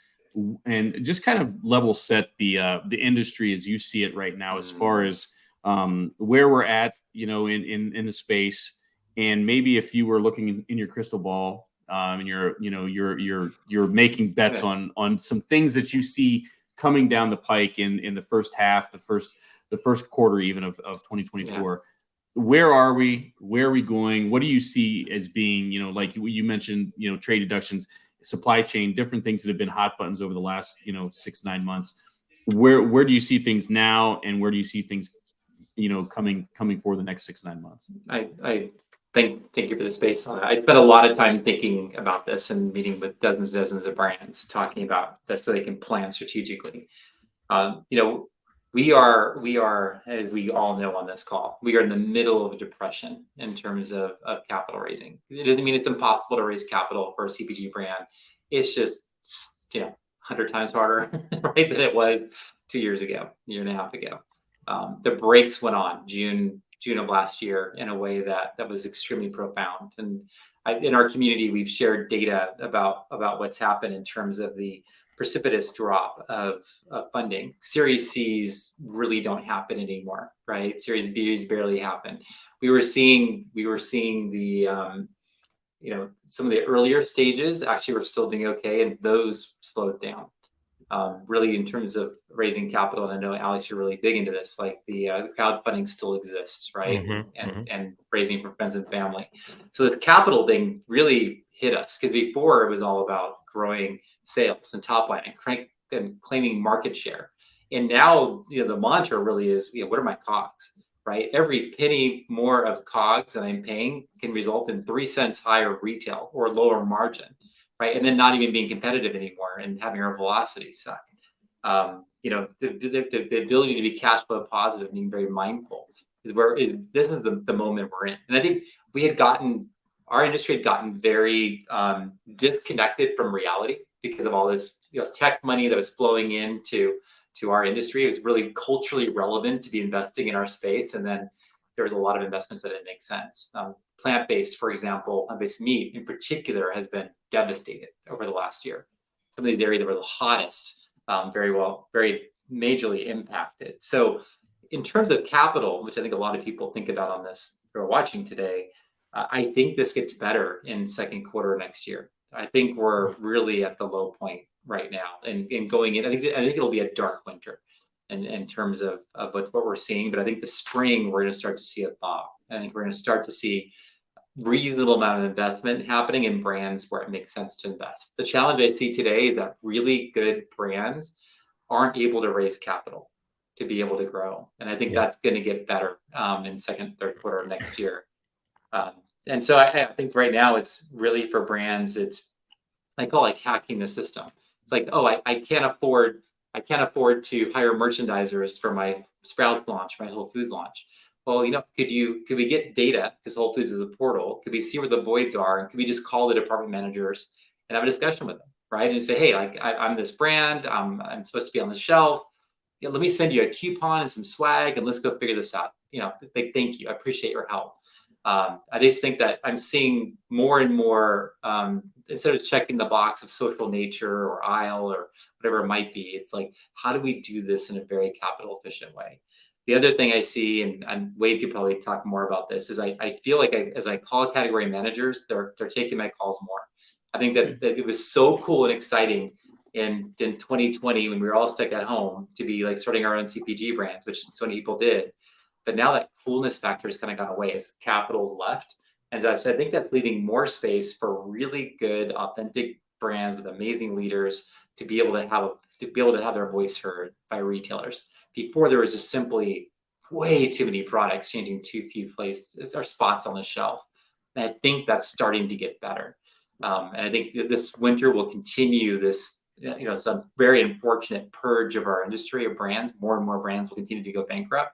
And just kind of level set the industry as you see it right now, as far as where we're at, in the space, and maybe if you were looking in your crystal ball, and you're making bets on some things that you see coming down the pike in the first half, the first quarter even of 2024. Where are we? Where are we going? What do you see as being, like you mentioned, trade deductions, supply chain, different things that have been hot buttons over the last, 6-9 months. Where do you see things now, and where do you see things, coming for the next 6-9 months? I thank you for the space on that. I spent a lot of time thinking about this and meeting with dozens of brands, talking about this so they can plan strategically. We are, as we all know on this call, we are in the middle of a depression in terms of capital raising. It doesn't mean it's impossible to raise capital for a CPG brand. It's just, 100 times harder, right, than it was 2 years ago, a year and a half ago. The brakes went on June of last year in a way that was extremely profound. And in our community, we've shared data about what's happened in terms of the precipitous drop of funding. Series C's really don't happen anymore, right? Series B's barely happen. We were seeing the some of the earlier stages actually were still doing okay, and those slowed down. Really, in terms of raising capital, and I know Alex, you're really big into this. Like the crowdfunding still exists, right? And raising for friends and family. So the capital thing really hit us, because before it was all about growing sales and top line and claiming market share. And now, the mantra really is, what are my COGS, right? Every penny more of COGS that I'm paying can result in 3 cents higher retail or lower margin, right? And then not even being competitive anymore and having our velocity suck. The ability to be cash flow positive, being very mindful, this is the moment we're in. And I think our industry had gotten very disconnected from reality because of all this tech money that was flowing into our industry. It was really culturally relevant to be investing in our space, and then there was a lot of investments that didn't make sense. Plant-based, for example, plant-based meat in particular has been devastated over the last year. Some of these areas that were the hottest, very majorly impacted. So in terms of capital, which I think a lot of people think about on this who are watching today, I think this gets better in second quarter next year. I think we're really at the low point right now, and going in, I think it'll be a dark winter in terms of what we're seeing. But I think the spring we're going to start to see a thaw. I think we're going to start to see reasonable amount of investment happening in brands where it makes sense to invest. The challenge I see today is that really good brands aren't able to raise capital to be able to grow, and I think that's going to get better in second, third quarter of next year. And so I think right now it's really for brands. I call it hacking the system. It's like, I can't afford to hire merchandisers for my Sprouts launch, my Whole Foods launch. Well, could we get data, because Whole Foods is a portal? Could we see where the voids are, and could we just call the department managers and have a discussion with them, right? And say, hey, I'm this brand. I'm supposed to be on the shelf. Let me send you a coupon and some swag, and let's go figure this out. Thank you. I appreciate your help. I just think that I'm seeing more and more, instead of checking the box of social nature or aisle or whatever it might be, it's like, how do we do this in a very capital efficient way? The other thing I see, and Wade could probably talk more about this, is I feel like as I call category managers, they're taking my calls more. I think that it was so cool and exciting in 2020 when we were all stuck at home to be like starting our own CPG brands, which so many people did. But now that coolness factor has kind of gone away as capital's left. And so I think that's leaving more space for really good, authentic brands with amazing leaders to be able to have their voice heard by retailers. Before, there was just simply way too many products changing too few places or spots on the shelf. And I think that's starting to get better. And I think this winter will continue this, some very unfortunate purge of our industry of brands. More and more brands will continue to go bankrupt,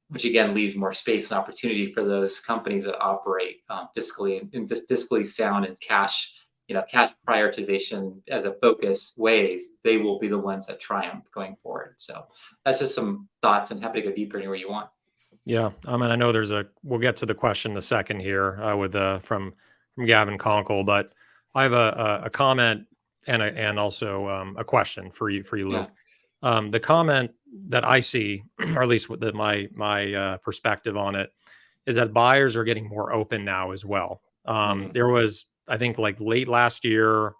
which again leaves more space and opportunity for those companies that operate fiscally sound and cash prioritization as a focus ways. They will be the ones that triumph going forward. So that's just some thoughts, and happy to go deeper anywhere you want. Yeah, I know we'll get to the question in a second here from Gavin Conkle, but I have a comment and also a question for you, Luke. Yeah. The comment that I see, or at least with my perspective on it, is that buyers are getting more open now as well. There was, I think, like late last year,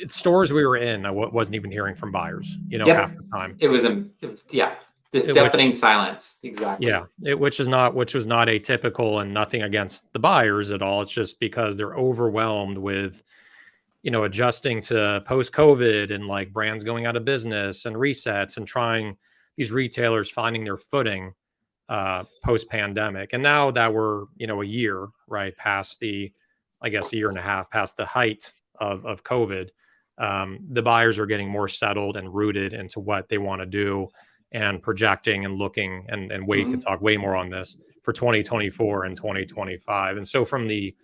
stores we were in, I wasn't even hearing from buyers, Yep. half the time. It was yeah, this deafening silence. Exactly. Yeah, which was not atypical, and nothing against the buyers at all. It's just because they're overwhelmed with, adjusting to post-COVID and like brands going out of business and resets and trying these retailers finding their footing post-pandemic. And now that we're, a year, right, past I guess a year and a half past the height of COVID, the buyers are getting more settled and rooted into what they want to do and projecting and looking, and Wade could talk way more on this, for 2024 and 2025. And so from the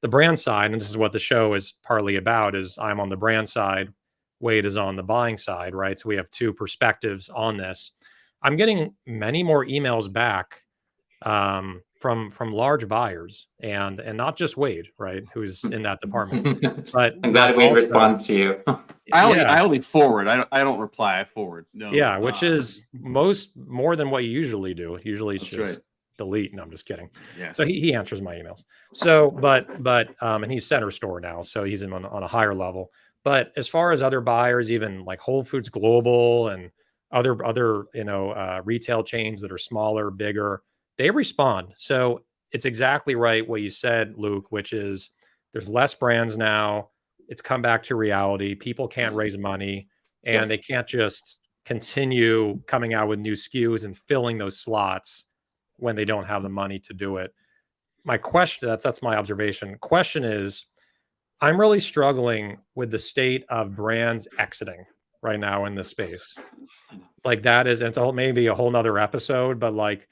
brand side, and this is what the show is partly about, is I'm on the brand side, Wade is on the buying side, right? So we have two perspectives on this. I'm getting many more emails back from large buyers, and not just Wade, right, who's in that department, but I'm glad Wade responds to you. I only forward. I don't reply. I forward. No. Yeah, which is more than what you usually do. Usually it's just delete. No, I'm just kidding. Yeah. So he answers my emails. So, but and he's center store now, so he's on a higher level. But as far as other buyers, even like Whole Foods Global and other retail chains that are smaller, bigger, they respond. So it's exactly right what you said, Luke, which is there's less brands now. It's come back to reality. People can't raise money, and they can't just continue coming out with new SKUs and filling those slots when they don't have the money to do it. My question, that's my observation. Question is, I'm really struggling with the state of brands exiting right now in this space. Like that is, it's maybe a whole nother episode, but like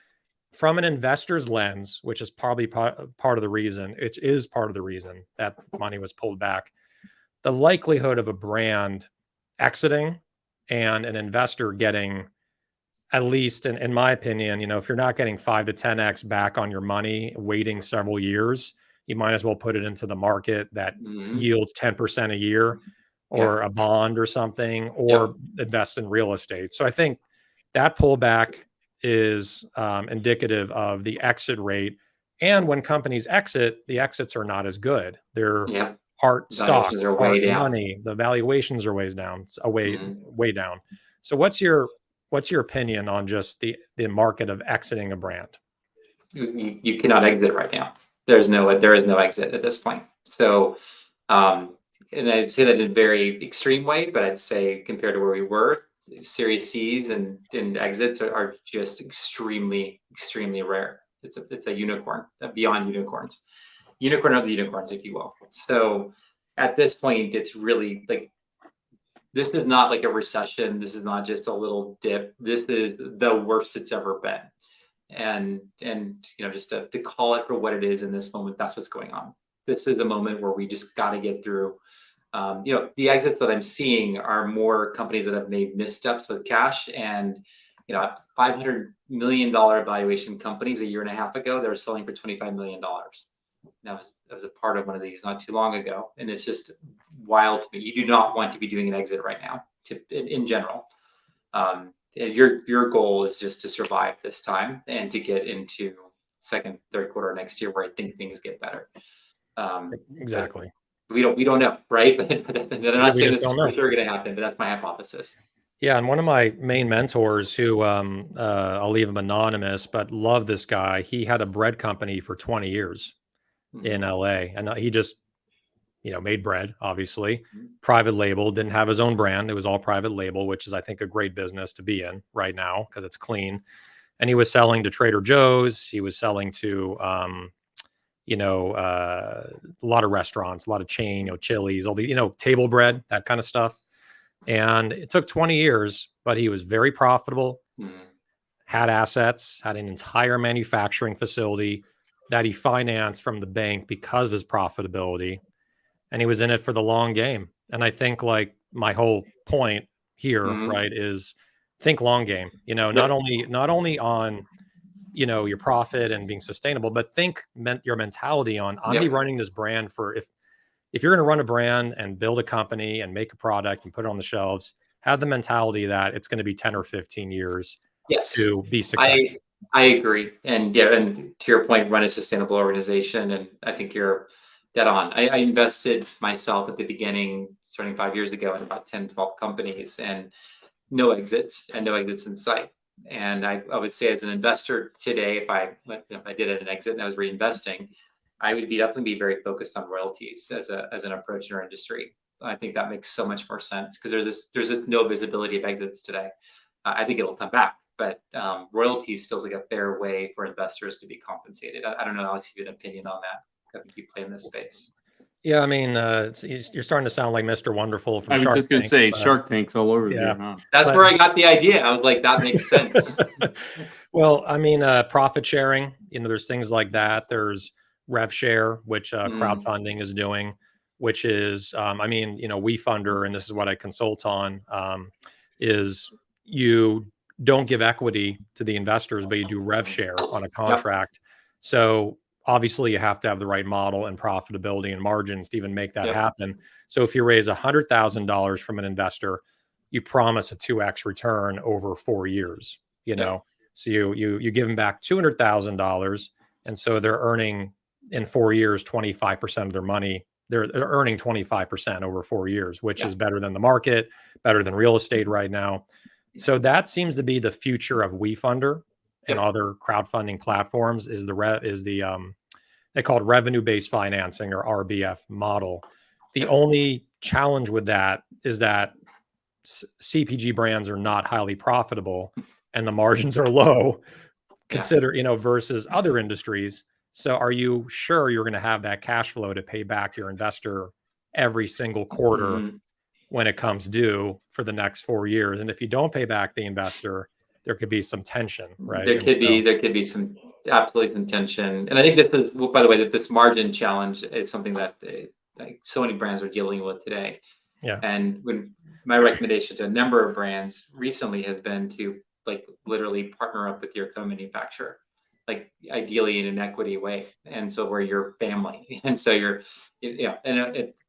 from an investor's lens, which is probably part of the reason, it is part of the reason that money was pulled back. The likelihood of a brand exiting and an investor getting, at least in my opinion, if you're not getting 5 to 10x back on your money, waiting several years, you might as well put it into the market that yields 10% a year, or a bond or something, or invest in real estate. So I think that pullback is indicative of the exit rate. And when companies exit, the exits are not as good. They're part stock, part money. The valuations are way down. So what's your opinion on just the market of exiting a brand? You cannot exit right now. There is no exit at this point. So, and I'd say that in a very extreme way, but I'd say compared to where we were, Series C's and exits are just extremely, extremely rare. It's a unicorn, beyond unicorns, unicorn of the unicorns, if you will. So at this point, it's really like, this is not like a recession. This is not just a little dip. This is the worst it's ever been. And just to call it for what it is in this moment, that's what's going on. This is the moment where we just got to get through. The exits that I'm seeing are more companies that have made missteps with cash, and $500 million valuation companies a year and a half ago, they were selling for $25 million. That was a part of one of these not too long ago, and it's just wild to me. You do not want to be doing an exit right now, in general. Your goal is just to survive this time and to get into second, third quarter next year, where I think things get better. Exactly. We don't know, right? But I'm not saying this is for sure going to happen, but that's my hypothesis. Yeah, and one of my main mentors, who I'll leave him anonymous, but love this guy. He had a bread company for 20 years in LA, and he just made bread, obviously, private label, didn't have his own brand. It was all private label, which is, I think, a great business to be in right now because it's clean. And he was selling to Trader Joe's. He was selling to, a lot of restaurants, a lot of chain, Chili's, all the, table bread, that kind of stuff. And it took 20 years, but he was very profitable, had assets, had an entire manufacturing facility that he financed from the bank because of his profitability. And he was in it for the long game. And I think, like, my whole point here, right, is think long game, not only on, your profit and being sustainable, but think your mentality on, I'm be running this brand for, if you're going to run a brand and build a company and make a product and put it on the shelves, have the mentality that it's going to be 10 or 15 years to be successful. I agree. And to your point, run a sustainable organization. And I think dead on. I invested myself at the beginning, starting 5 years ago, in about 10, 12 companies, and no exits in sight. And I would say, as an investor today, if I did an exit and I was reinvesting, I would definitely be very focused on royalties as an approach in our industry. I think that makes so much more sense, because there's no visibility of exits today. I think it'll come back, but royalties feels like a fair way for investors to be compensated. I don't know, Alex, if you have an opinion on that. I think you play in this space. Yeah, I mean, you're starting to sound like Mr. Wonderful from I was Shark just going to Tank. say Shark Tank's all over yeah. there, huh? That's where I got the idea. I was like, that makes sense. Well, I mean, profit sharing, there's things like that. There's rev share, which crowdfunding is doing, which is, I mean, WeFunder, and this is what I consult on, is you don't give equity to the investors, but you do rev share on a contract. Yep. So obviously you have to have the right model and profitability and margins to even make that happen. So if you raise $100,000 from an investor, you promise a 2x return over 4 years, so you give them back $200,000. And so they're earning in 4 years, 25% of their money. They're earning 25% over 4 years, which is better than the market, better than real estate right now. So that seems to be the future of WeFunder and other crowdfunding platforms, is they call it revenue-based financing, or RBF model. The only challenge with that is that CPG brands are not highly profitable and the margins are low, versus other industries. So are you sure you're going to have that cash flow to pay back your investor every single quarter when it comes due for the next 4 years? And if you don't pay back the investor, there could be some tension, right? There could be some, absolutely, some tension. And I think this is, by the way, that this margin challenge is something that like so many brands are dealing with today. Yeah. And when my recommendation to a number of brands recently has been to literally partner up with your co-manufacturer, ideally in an equity way. And so where you're family, and so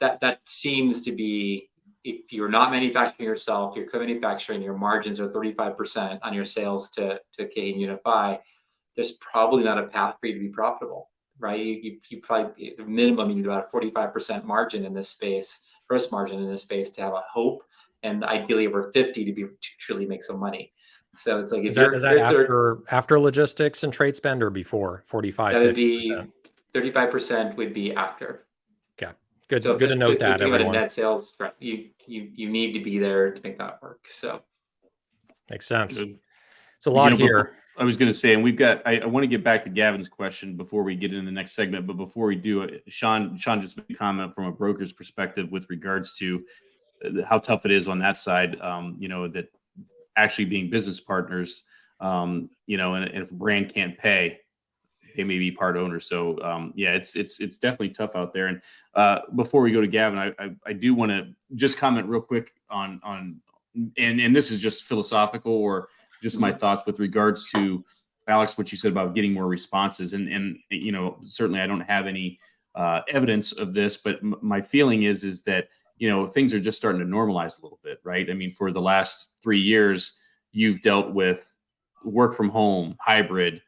that seems to be, if you're not manufacturing yourself, you're co-manufacturing, your margins are 35% on your sales to He and Unify, there's probably not a path for you to be profitable, right? You probably, at the minimum, you need about a 45% margin in this space, gross margin in this space, to have a hope, and ideally over 50 to truly make some money. So it's like, is that after logistics and trade spend, or before 45? That would be 35% would be after. Okay, good. So good to note that, everyone. Net sales, right? You need to be there to make that work. So makes sense. It's a lot here. I was going to say, and we've got, I want to get back to Gavin's question before we get into the next segment. But before we do, Sean just made a comment from a broker's perspective with regards to how tough it is on that side. That actually being business partners, and if a brand can't pay, they may be part owners. So it's definitely tough out there. And before we go to Gavin, I do want to just comment real quick on and this is just philosophical, or just my thoughts with regards to, Alex, what you said about getting more responses. And certainly I don't have any evidence of this, but my feeling is that, things are just starting to normalize a little bit, right? I mean, for the last 3 years, you've dealt with work from home, hybrid,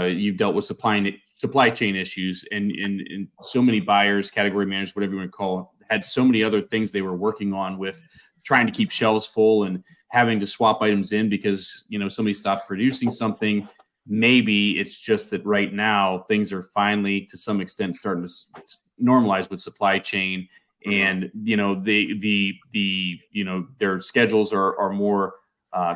you've dealt with supply chain issues, and so many buyers, category managers, whatever you want to call it, had so many other things they were working on, with trying to keep shelves full and having to swap items in because, somebody stopped producing something. Maybe it's just that right now things are finally, to some extent, starting to normalize with supply chain, and their schedules are more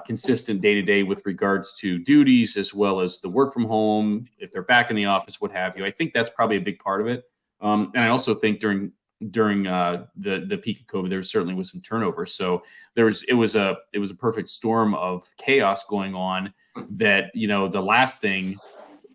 consistent day to day with regards to duties, as well as the work from home, if they're back in the office, what have you. I think that's probably a big part of it. And I also think during the peak of COVID, there certainly was some turnover. So it was a perfect storm of chaos going on, that, the last thing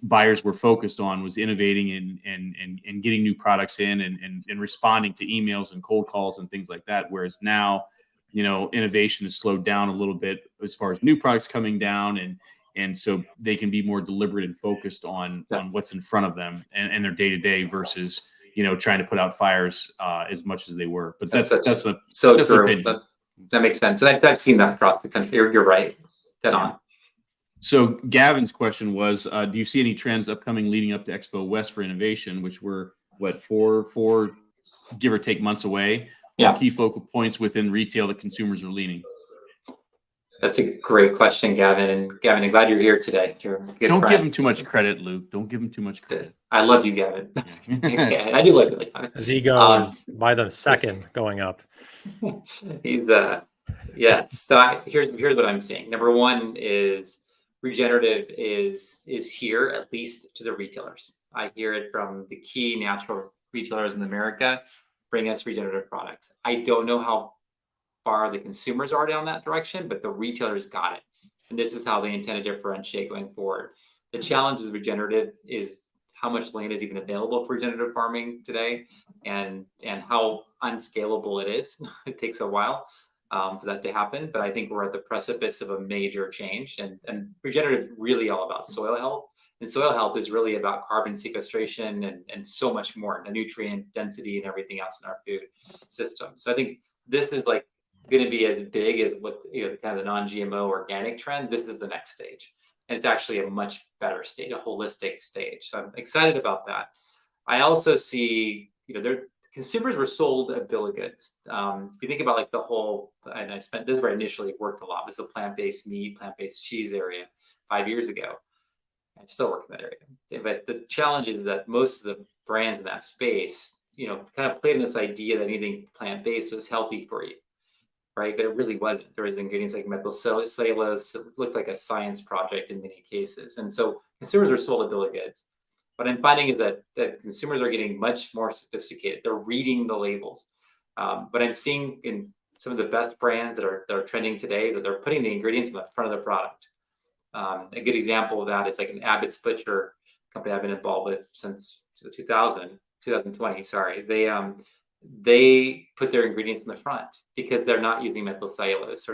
buyers were focused on was innovating and getting new products in and responding to emails and cold calls and things like that. Whereas now, innovation has slowed down a little bit as far as new products coming down, and so they can be more deliberate and focused on what's in front of them and their day to day versus trying to put out fires as much as they were. But that's true. That makes sense, and I've seen that across the country. You're right. Dead on. So Gavin's question was, do you see any trends upcoming leading up to Expo West for innovation, which we're 4 give or take months away. Yeah. Key focal points within retail that consumers are leaning. That's a great question, Gavin. And Gavin, I'm glad you're here today. You're a good Don't friend. give him too much credit, Luke. Don't give him too much credit. I love you, Gavin. Yeah. Okay, I do love you. His ego is by the second going up. He's yeah. So here's what I'm seeing. Number one is regenerative is here, at least to the retailers. I hear it from the key natural retailers in America. Bring us regenerative products. I don't know how far the consumers are down that direction, but the retailers got it. And this is how they intend to differentiate going forward. The challenge with regenerative is how much land is even available for regenerative farming today, and how unscalable it is. It takes a while for that to happen, but I think we're at the precipice of a major change. And regenerative is really all about soil health. And soil health is really about carbon sequestration and so much more, the nutrient density and everything else in our food system. So I think this is like going to be as big as what, kind of the non-GMO organic trend. This is the next stage. And it's actually a much better stage, a holistic stage. So I'm excited about that. I also see, consumers were sold a bill of goods. If you think about like the whole, and this is where I initially worked a lot, was the plant-based meat, plant-based cheese area 5 years ago. I still work in that area. But the challenge is that most of the brands in that space, kind of played in this idea that anything plant-based was healthy for you, right? But it really wasn't. There was ingredients like methylcellulose that looked like a science project in many cases. And so consumers are sold a bill of goods. What I'm finding is that consumers are getting much more sophisticated. They're reading the labels. But I'm seeing in some of the best brands that are trending today that they're putting the ingredients in the front of the product. A good example of that is like an Abbott's Butcher company I've been involved with since 2020. Sorry, they put their ingredients in the front because they're not using methylcellulose.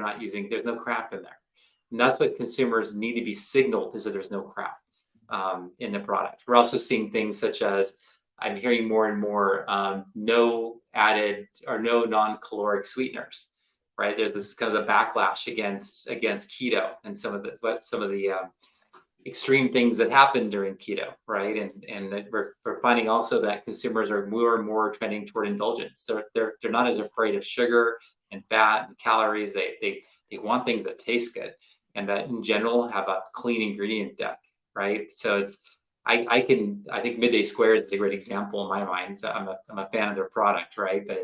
There's no crap in there, and that's what consumers need to be signaled, is that there's no crap in the product. We're also seeing things such as, I'm hearing more and more, no added or no non-caloric sweeteners. Right, there's this kind of the backlash against keto and some of the extreme things that happen during keto, right? And we're finding also that consumers are more and more trending toward indulgence. They're not as afraid of sugar and fat and calories. They want things that taste good and that in general have a clean ingredient deck, right? So I think Midday Squares is a great example in my mind. So I'm a fan of their product, right? But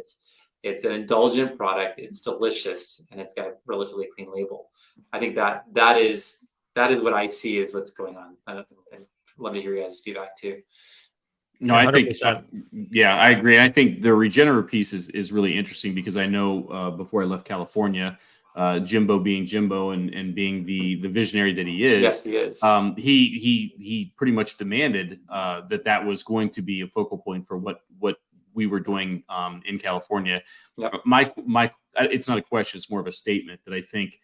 it's an indulgent product. It's delicious, and it's got a relatively clean label. I think that is what I see is what's going on. I'd love to hear your guys' feedback too. No, I think, I agree. I think the regenerative piece is really interesting because I know before I left California, Jimbo being Jimbo and being the visionary that he is, yes, he is. He pretty much demanded that was going to be a focal point for what we were doing in California. Yep. It's not a question; it's more of a statement that I think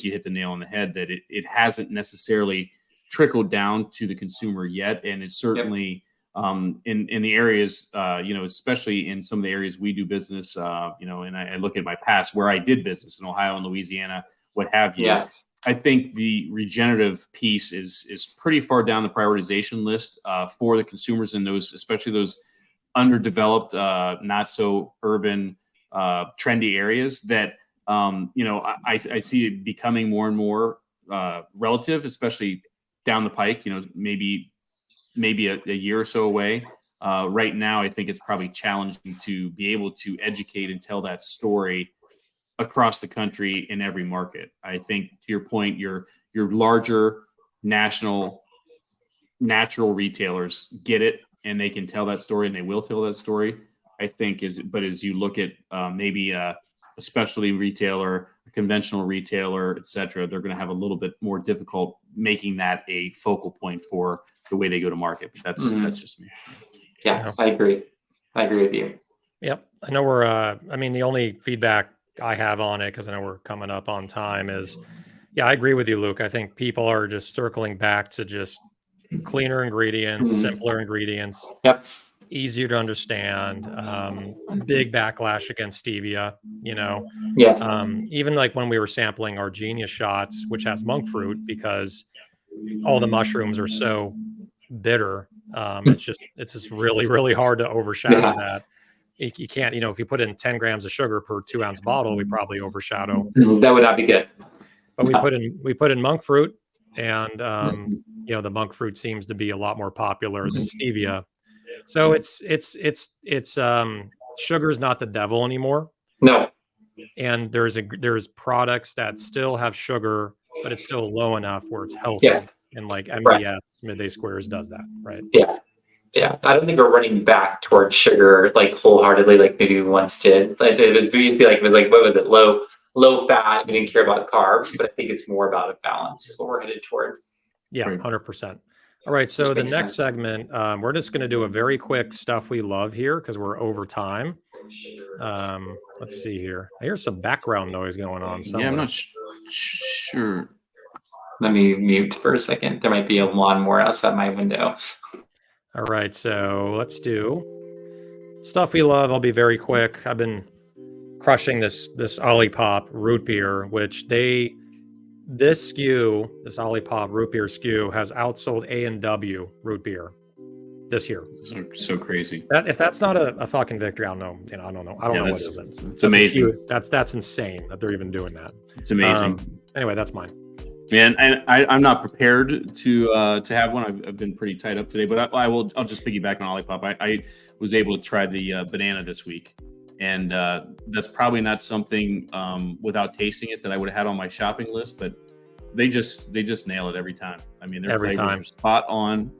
you hit the nail on the head. That it hasn't necessarily trickled down to the consumer yet, and it's certainly in the areas, especially in some of the areas we do business, and I look at my past where I did business in Ohio and Louisiana, what have you. Yes. I think the regenerative piece is pretty far down the prioritization list for the consumers in those, especially those underdeveloped, not so urban, trendy areas that, I see it becoming more and more relative, especially down the pike, maybe a year or so away. Right now, I think it's probably challenging to be able to educate and tell that story across the country in every market. I think, to your point, your larger national natural retailers get it, and they can tell that story, and they will tell that story. I think but as you look at maybe a specialty retailer, a conventional retailer, et cetera, they're going to have a little bit more difficult making that a focal point for the way they go to market. But that's just me. Yeah, I agree with you. Yep. I know the only feedback I have on it, because I know we're coming up on time, is, I agree with you, Luke. I think people are just circling back to just cleaner ingredients, simpler ingredients, easier to understand, big backlash against stevia, even like when we were sampling our Genius shots, which has monk fruit, because all the mushrooms are so bitter It's just really, really hard to overshadow that. You can't, if you put in 10 grams of sugar per 2-ounce bottle, we probably overshadow. That would not be good. But we put in monk fruit, and the monk fruit seems to be a lot more popular than stevia. So it's sugar is not the devil anymore. No. And there's products that still have sugar, but it's still low enough where it's healthy. Yeah. And like MDS, Midday Squares does that, right? Yeah. Yeah, I don't think we're running back towards sugar like wholeheartedly, like maybe we once did. Like it used to be like, what was it? Low fat. We didn't care about carbs, but I think it's more about a balance is what we're headed toward. Yeah, 100%. All right, so the next segment, we're just going to do a very quick stuff we love here because we're over time. Let's see here. I hear some background noise going on somewhere. Yeah, I'm not sure. Let me mute for a second. There might be a lawnmower outside my window. All right, so let's do stuff we love. I'll be very quick. I've been crushing this Olipop root beer, which this Olipop root beer SKU has outsold A&W root beer this year. So crazy. If that's not a fucking victory, I don't know. I don't know. I don't know what is. It's amazing. That's insane that they're even doing that. It's amazing. Anyway, that's mine. And I'm not prepared to have one. I've been pretty tied up today, but I'll just piggyback on Olipop. I was able to try the banana this week, and that's probably not something without tasting it that I would have had on my shopping list. But they just nail it every time. I mean, their flavors are spot on.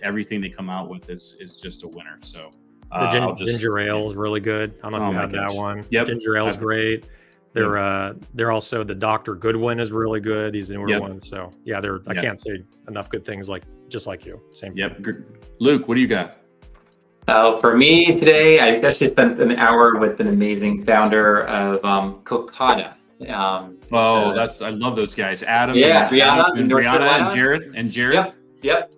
Everything they come out with is just a winner. So the ginger ale is really good. I don't know if you had that one. Yep. Ginger ale is great. They're also the Dr. Goodwin is really good. These newer ones. So yeah, I can't say enough good things just like you. Same. Yep. Luke, what do you got? For me today, I actually spent an hour with an amazing founder of Cocada. I love those guys. Adam, Brianna and Jared. Yep.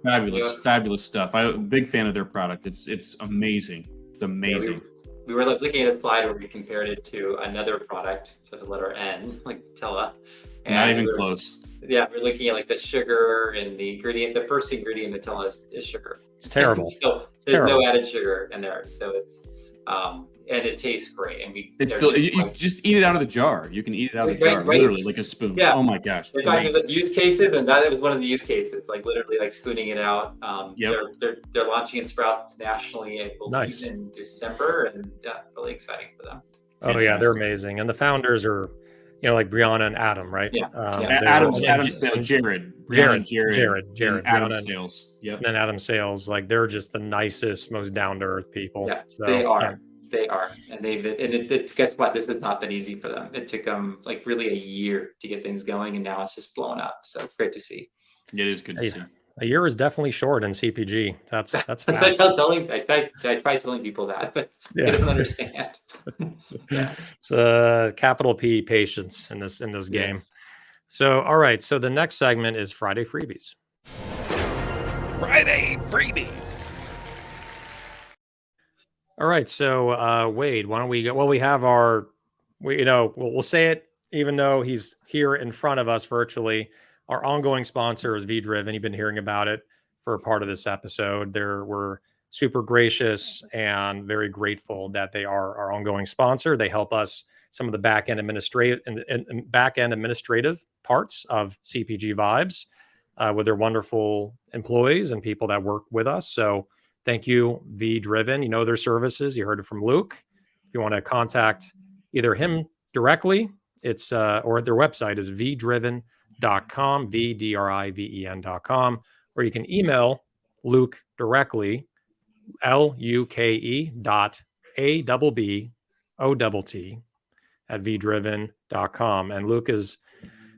Fabulous stuff. I'm a big fan of their product. It's amazing. It's amazing. We were looking at a slide where we compared it to another product, so the letter N, like Nutella. Not even close. Yeah, we're looking at like the sugar and the ingredient. The first ingredient in Nutella is sugar. It's terrible. There's no added sugar in there, so it's and it tastes great. And you just eat it out of the jar. You can eat it out of the jar, literally like a spoon. Yeah. Oh my gosh. We're talking about use cases, and that was one of the use cases, like literally like spooning it out. They're launching in Sprouts nationally, I believe, in December, and really exciting for them. Fantastic. Oh yeah, they're amazing, and the founders are, like Brianna and Adam, right? Yeah. Adam Sales, Jared. Adam Sales. Yep. And then Adam Sales, like they're just the nicest, most down to earth people. Yeah, so, they are. They are, and guess what? This is not that easy for them. It took them like really a year to get things going, and now it's just blown up. So it's great to see. It is good to see. A year is definitely short in CPG. That's fast. I try telling people that, but they don't understand. It's capital P patience in this game. Yes. So all right. So the next segment is Friday freebies. Friday freebies. All right, so Wade, why don't we go? Well, we have we'll say it even though he's here in front of us virtually. Our ongoing sponsor is VDriven. You've been hearing about it for a part of this episode. We're super gracious and very grateful that they are our ongoing sponsor. They help us some of the back-end administrative parts of CPG Vibes with their wonderful employees and people that work with us. So thank you, VDriven. You know their services. You heard it from Luke. If you want to contact either him directly, it's or their website is vdriven.com, VDriven.com, or you can email Luke directly, luke.abbott@vdriven.com. And Luke is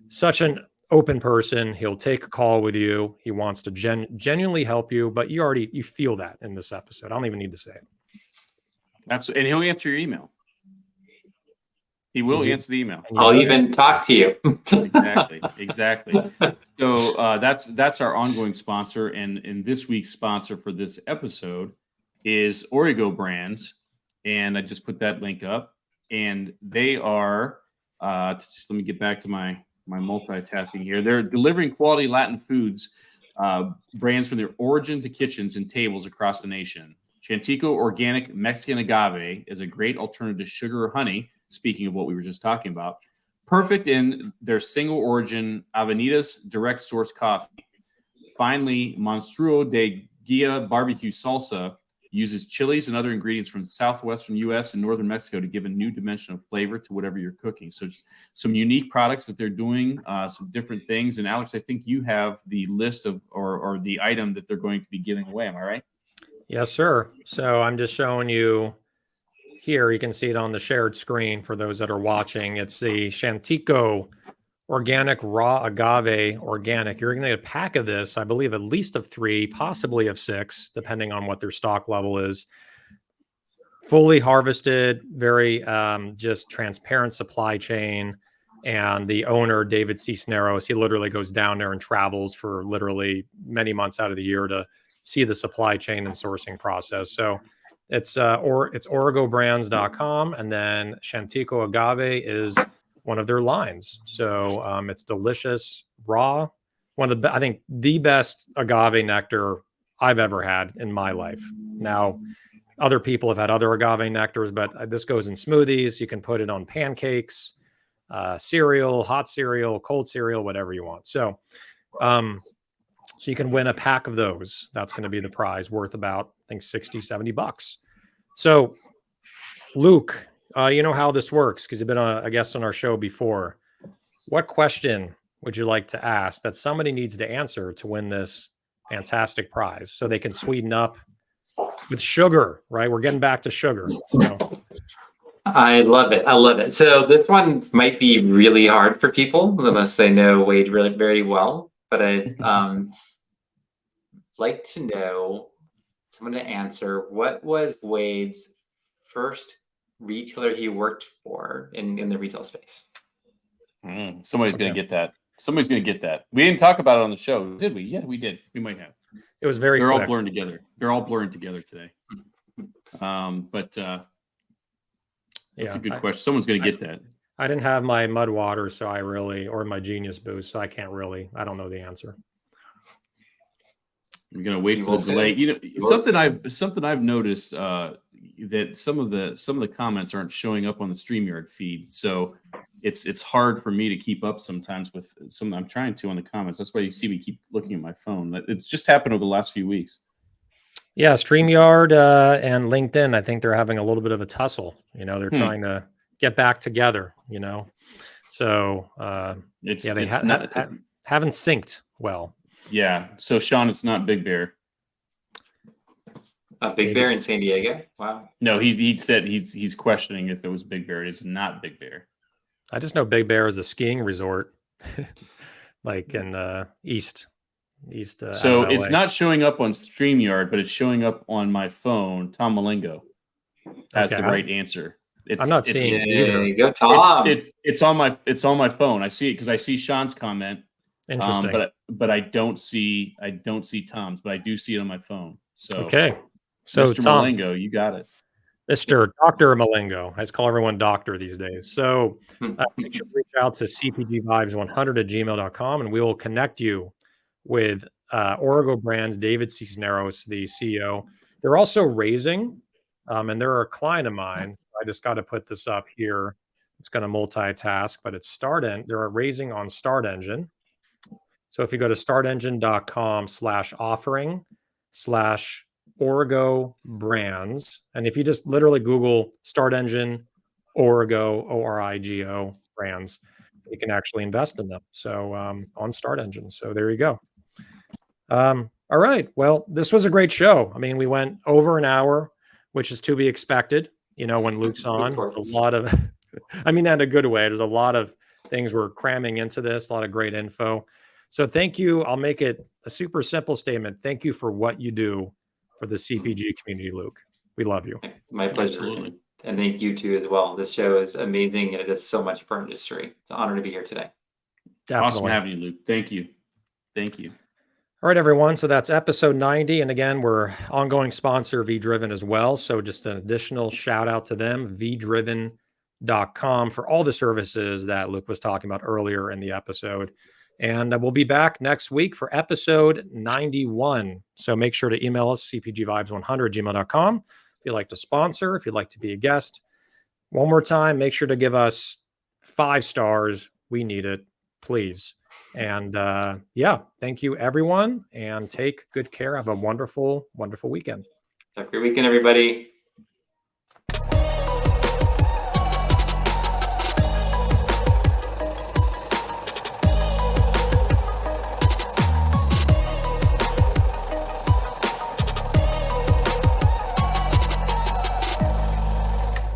such an open person. He'll take a call with you. He wants to genuinely help you, but you feel that in this episode. I don't even need to say it. Absolutely. And he'll answer your email. He will answer the email. I'll even talk to you. Exactly. So that's our ongoing sponsor. And this week's sponsor for this episode is Origo Brands. And I just put that link up. And they are, let me get back to my multitasking here. They're delivering quality Latin foods brands from their origin to kitchens and tables across the nation. Chantico Organic Mexican Agave is a great alternative to sugar or honey, speaking of what we were just talking about. Perfect in their single origin Avenidas direct source coffee. Finally, Monstruo de Guia barbecue salsa uses chilies and other ingredients from southwestern U.S. and northern Mexico to give a new dimension of flavor to whatever you're cooking. So it's some unique products that they're doing, some different things. And Alex, I think you have the list of or the item that they're going to be giving away. Am I right? Yes, sir. So I'm just showing you here. You can see it on the shared screen for those that are watching. It's the Chantico Organic Raw Agave Organic. You're going to get a pack of this, I believe, at least of 3, possibly of 6, depending on what their stock level is. Fully harvested, very just transparent supply chain. And the owner, David Cisneros, he literally goes down there and travels for literally many months out of the year to see the supply chain and sourcing process. So it's origobrands.com, and then Chantico Agave is one of their lines. So it's delicious, raw. One of the, I think, the best agave nectar I've ever had in my life. Now, other people have had other agave nectars, but this goes in smoothies. You can put it on pancakes, cereal, hot cereal, cold cereal, whatever you want. So you can win a pack of those. That's going to be the prize, worth about, I think, 60, 70 bucks. So, Luke, you know how this works because you've been a guest on our show before. What question would you like to ask that somebody needs to answer to win this fantastic prize so they can sweeten up with sugar, right? We're getting back to sugar. So. I love it. I love it. So this one might be really hard for people unless they know Wade really very well. But I'd like to know, someone to answer, what was Wade's first retailer he worked for in the retail space? Somebody's going to get that. Somebody's going to get that. We didn't talk about it on the show, did we? Yeah, we did. We might have. It was very They're quick. all blurring together. They're all blurring together today. That's a good question. Someone's going to get that. I didn't have my mud water, so or my Genius Boost, so I don't know the answer. I'm going to wait for the delay. You know, something I've noticed that some of the comments aren't showing up on the StreamYard feed, so it's hard for me to keep up sometimes with some. I'm trying to on the comments. That's why you see me keep looking at my phone. It's just happened over the last few weeks. Yeah, StreamYard and LinkedIn, I think they're having a little bit of a tussle. You know, they're trying to get back together. You know, so they haven't synced well. Yeah. So Sean, it's not Big Bear. Big Bear in San Diego. Wow. No, he said he's questioning if it was Big Bear. It's not Big Bear. I just know Big Bear is a skiing resort, like in East. So it's not showing up on StreamYard, but it's showing up on my phone. Tom Malengo has the right answer. I'm not seeing it either. There you go, Tom. It's on my phone. I see it because I see Sean's comment. Interesting. But I don't see Tom's, but I do see it on my phone. So okay. So Mr. Tom, Malengo, you got it. Mr. Dr. Malengo. I just call everyone doctor these days. So you should reach out to cpgvibes100@gmail.com and we will connect you with Origo Brands, David Cisneros, the CEO. They're also raising, and they're a client of mine. I just got to put this up here. It's going to multitask, but it's they're raising on Start Engine. So if you go to startengine.com/offering/Origo Brands, and if you just literally Google Start Engine, Origo, ORIGO brands, you can actually invest in them. So on Start Engine. So there you go. All right. Well, this was a great show. I mean, we went over an hour, which is to be expected. You know, when Luke's on, a lot of, I mean that in a good way. There's a lot of things we're cramming into this, a lot of great info. So thank you. I'll make it a super simple statement. Thank you for what you do for the CPG community, Luke. We love you. My pleasure. Absolutely. And thank you too as well. This show is amazing and it does so much for our industry. It's an honor to be here today. Definitely. Awesome having you, Luke. Thank you. Thank you. All right, everyone. So that's episode 90. And again, we're ongoing sponsor VDriven as well. So just an additional shout out to them, VDriven.com, for all the services that Luke was talking about earlier in the episode. And we'll be back next week for episode 91. So make sure to email us, cpgvibes100@gmail.com. If you'd like to sponsor, if you'd like to be a guest. One more time, make sure to give us 5 stars. We need it, please. And yeah, thank you, everyone. And take good care. Have a wonderful, wonderful weekend. Have a great weekend, everybody.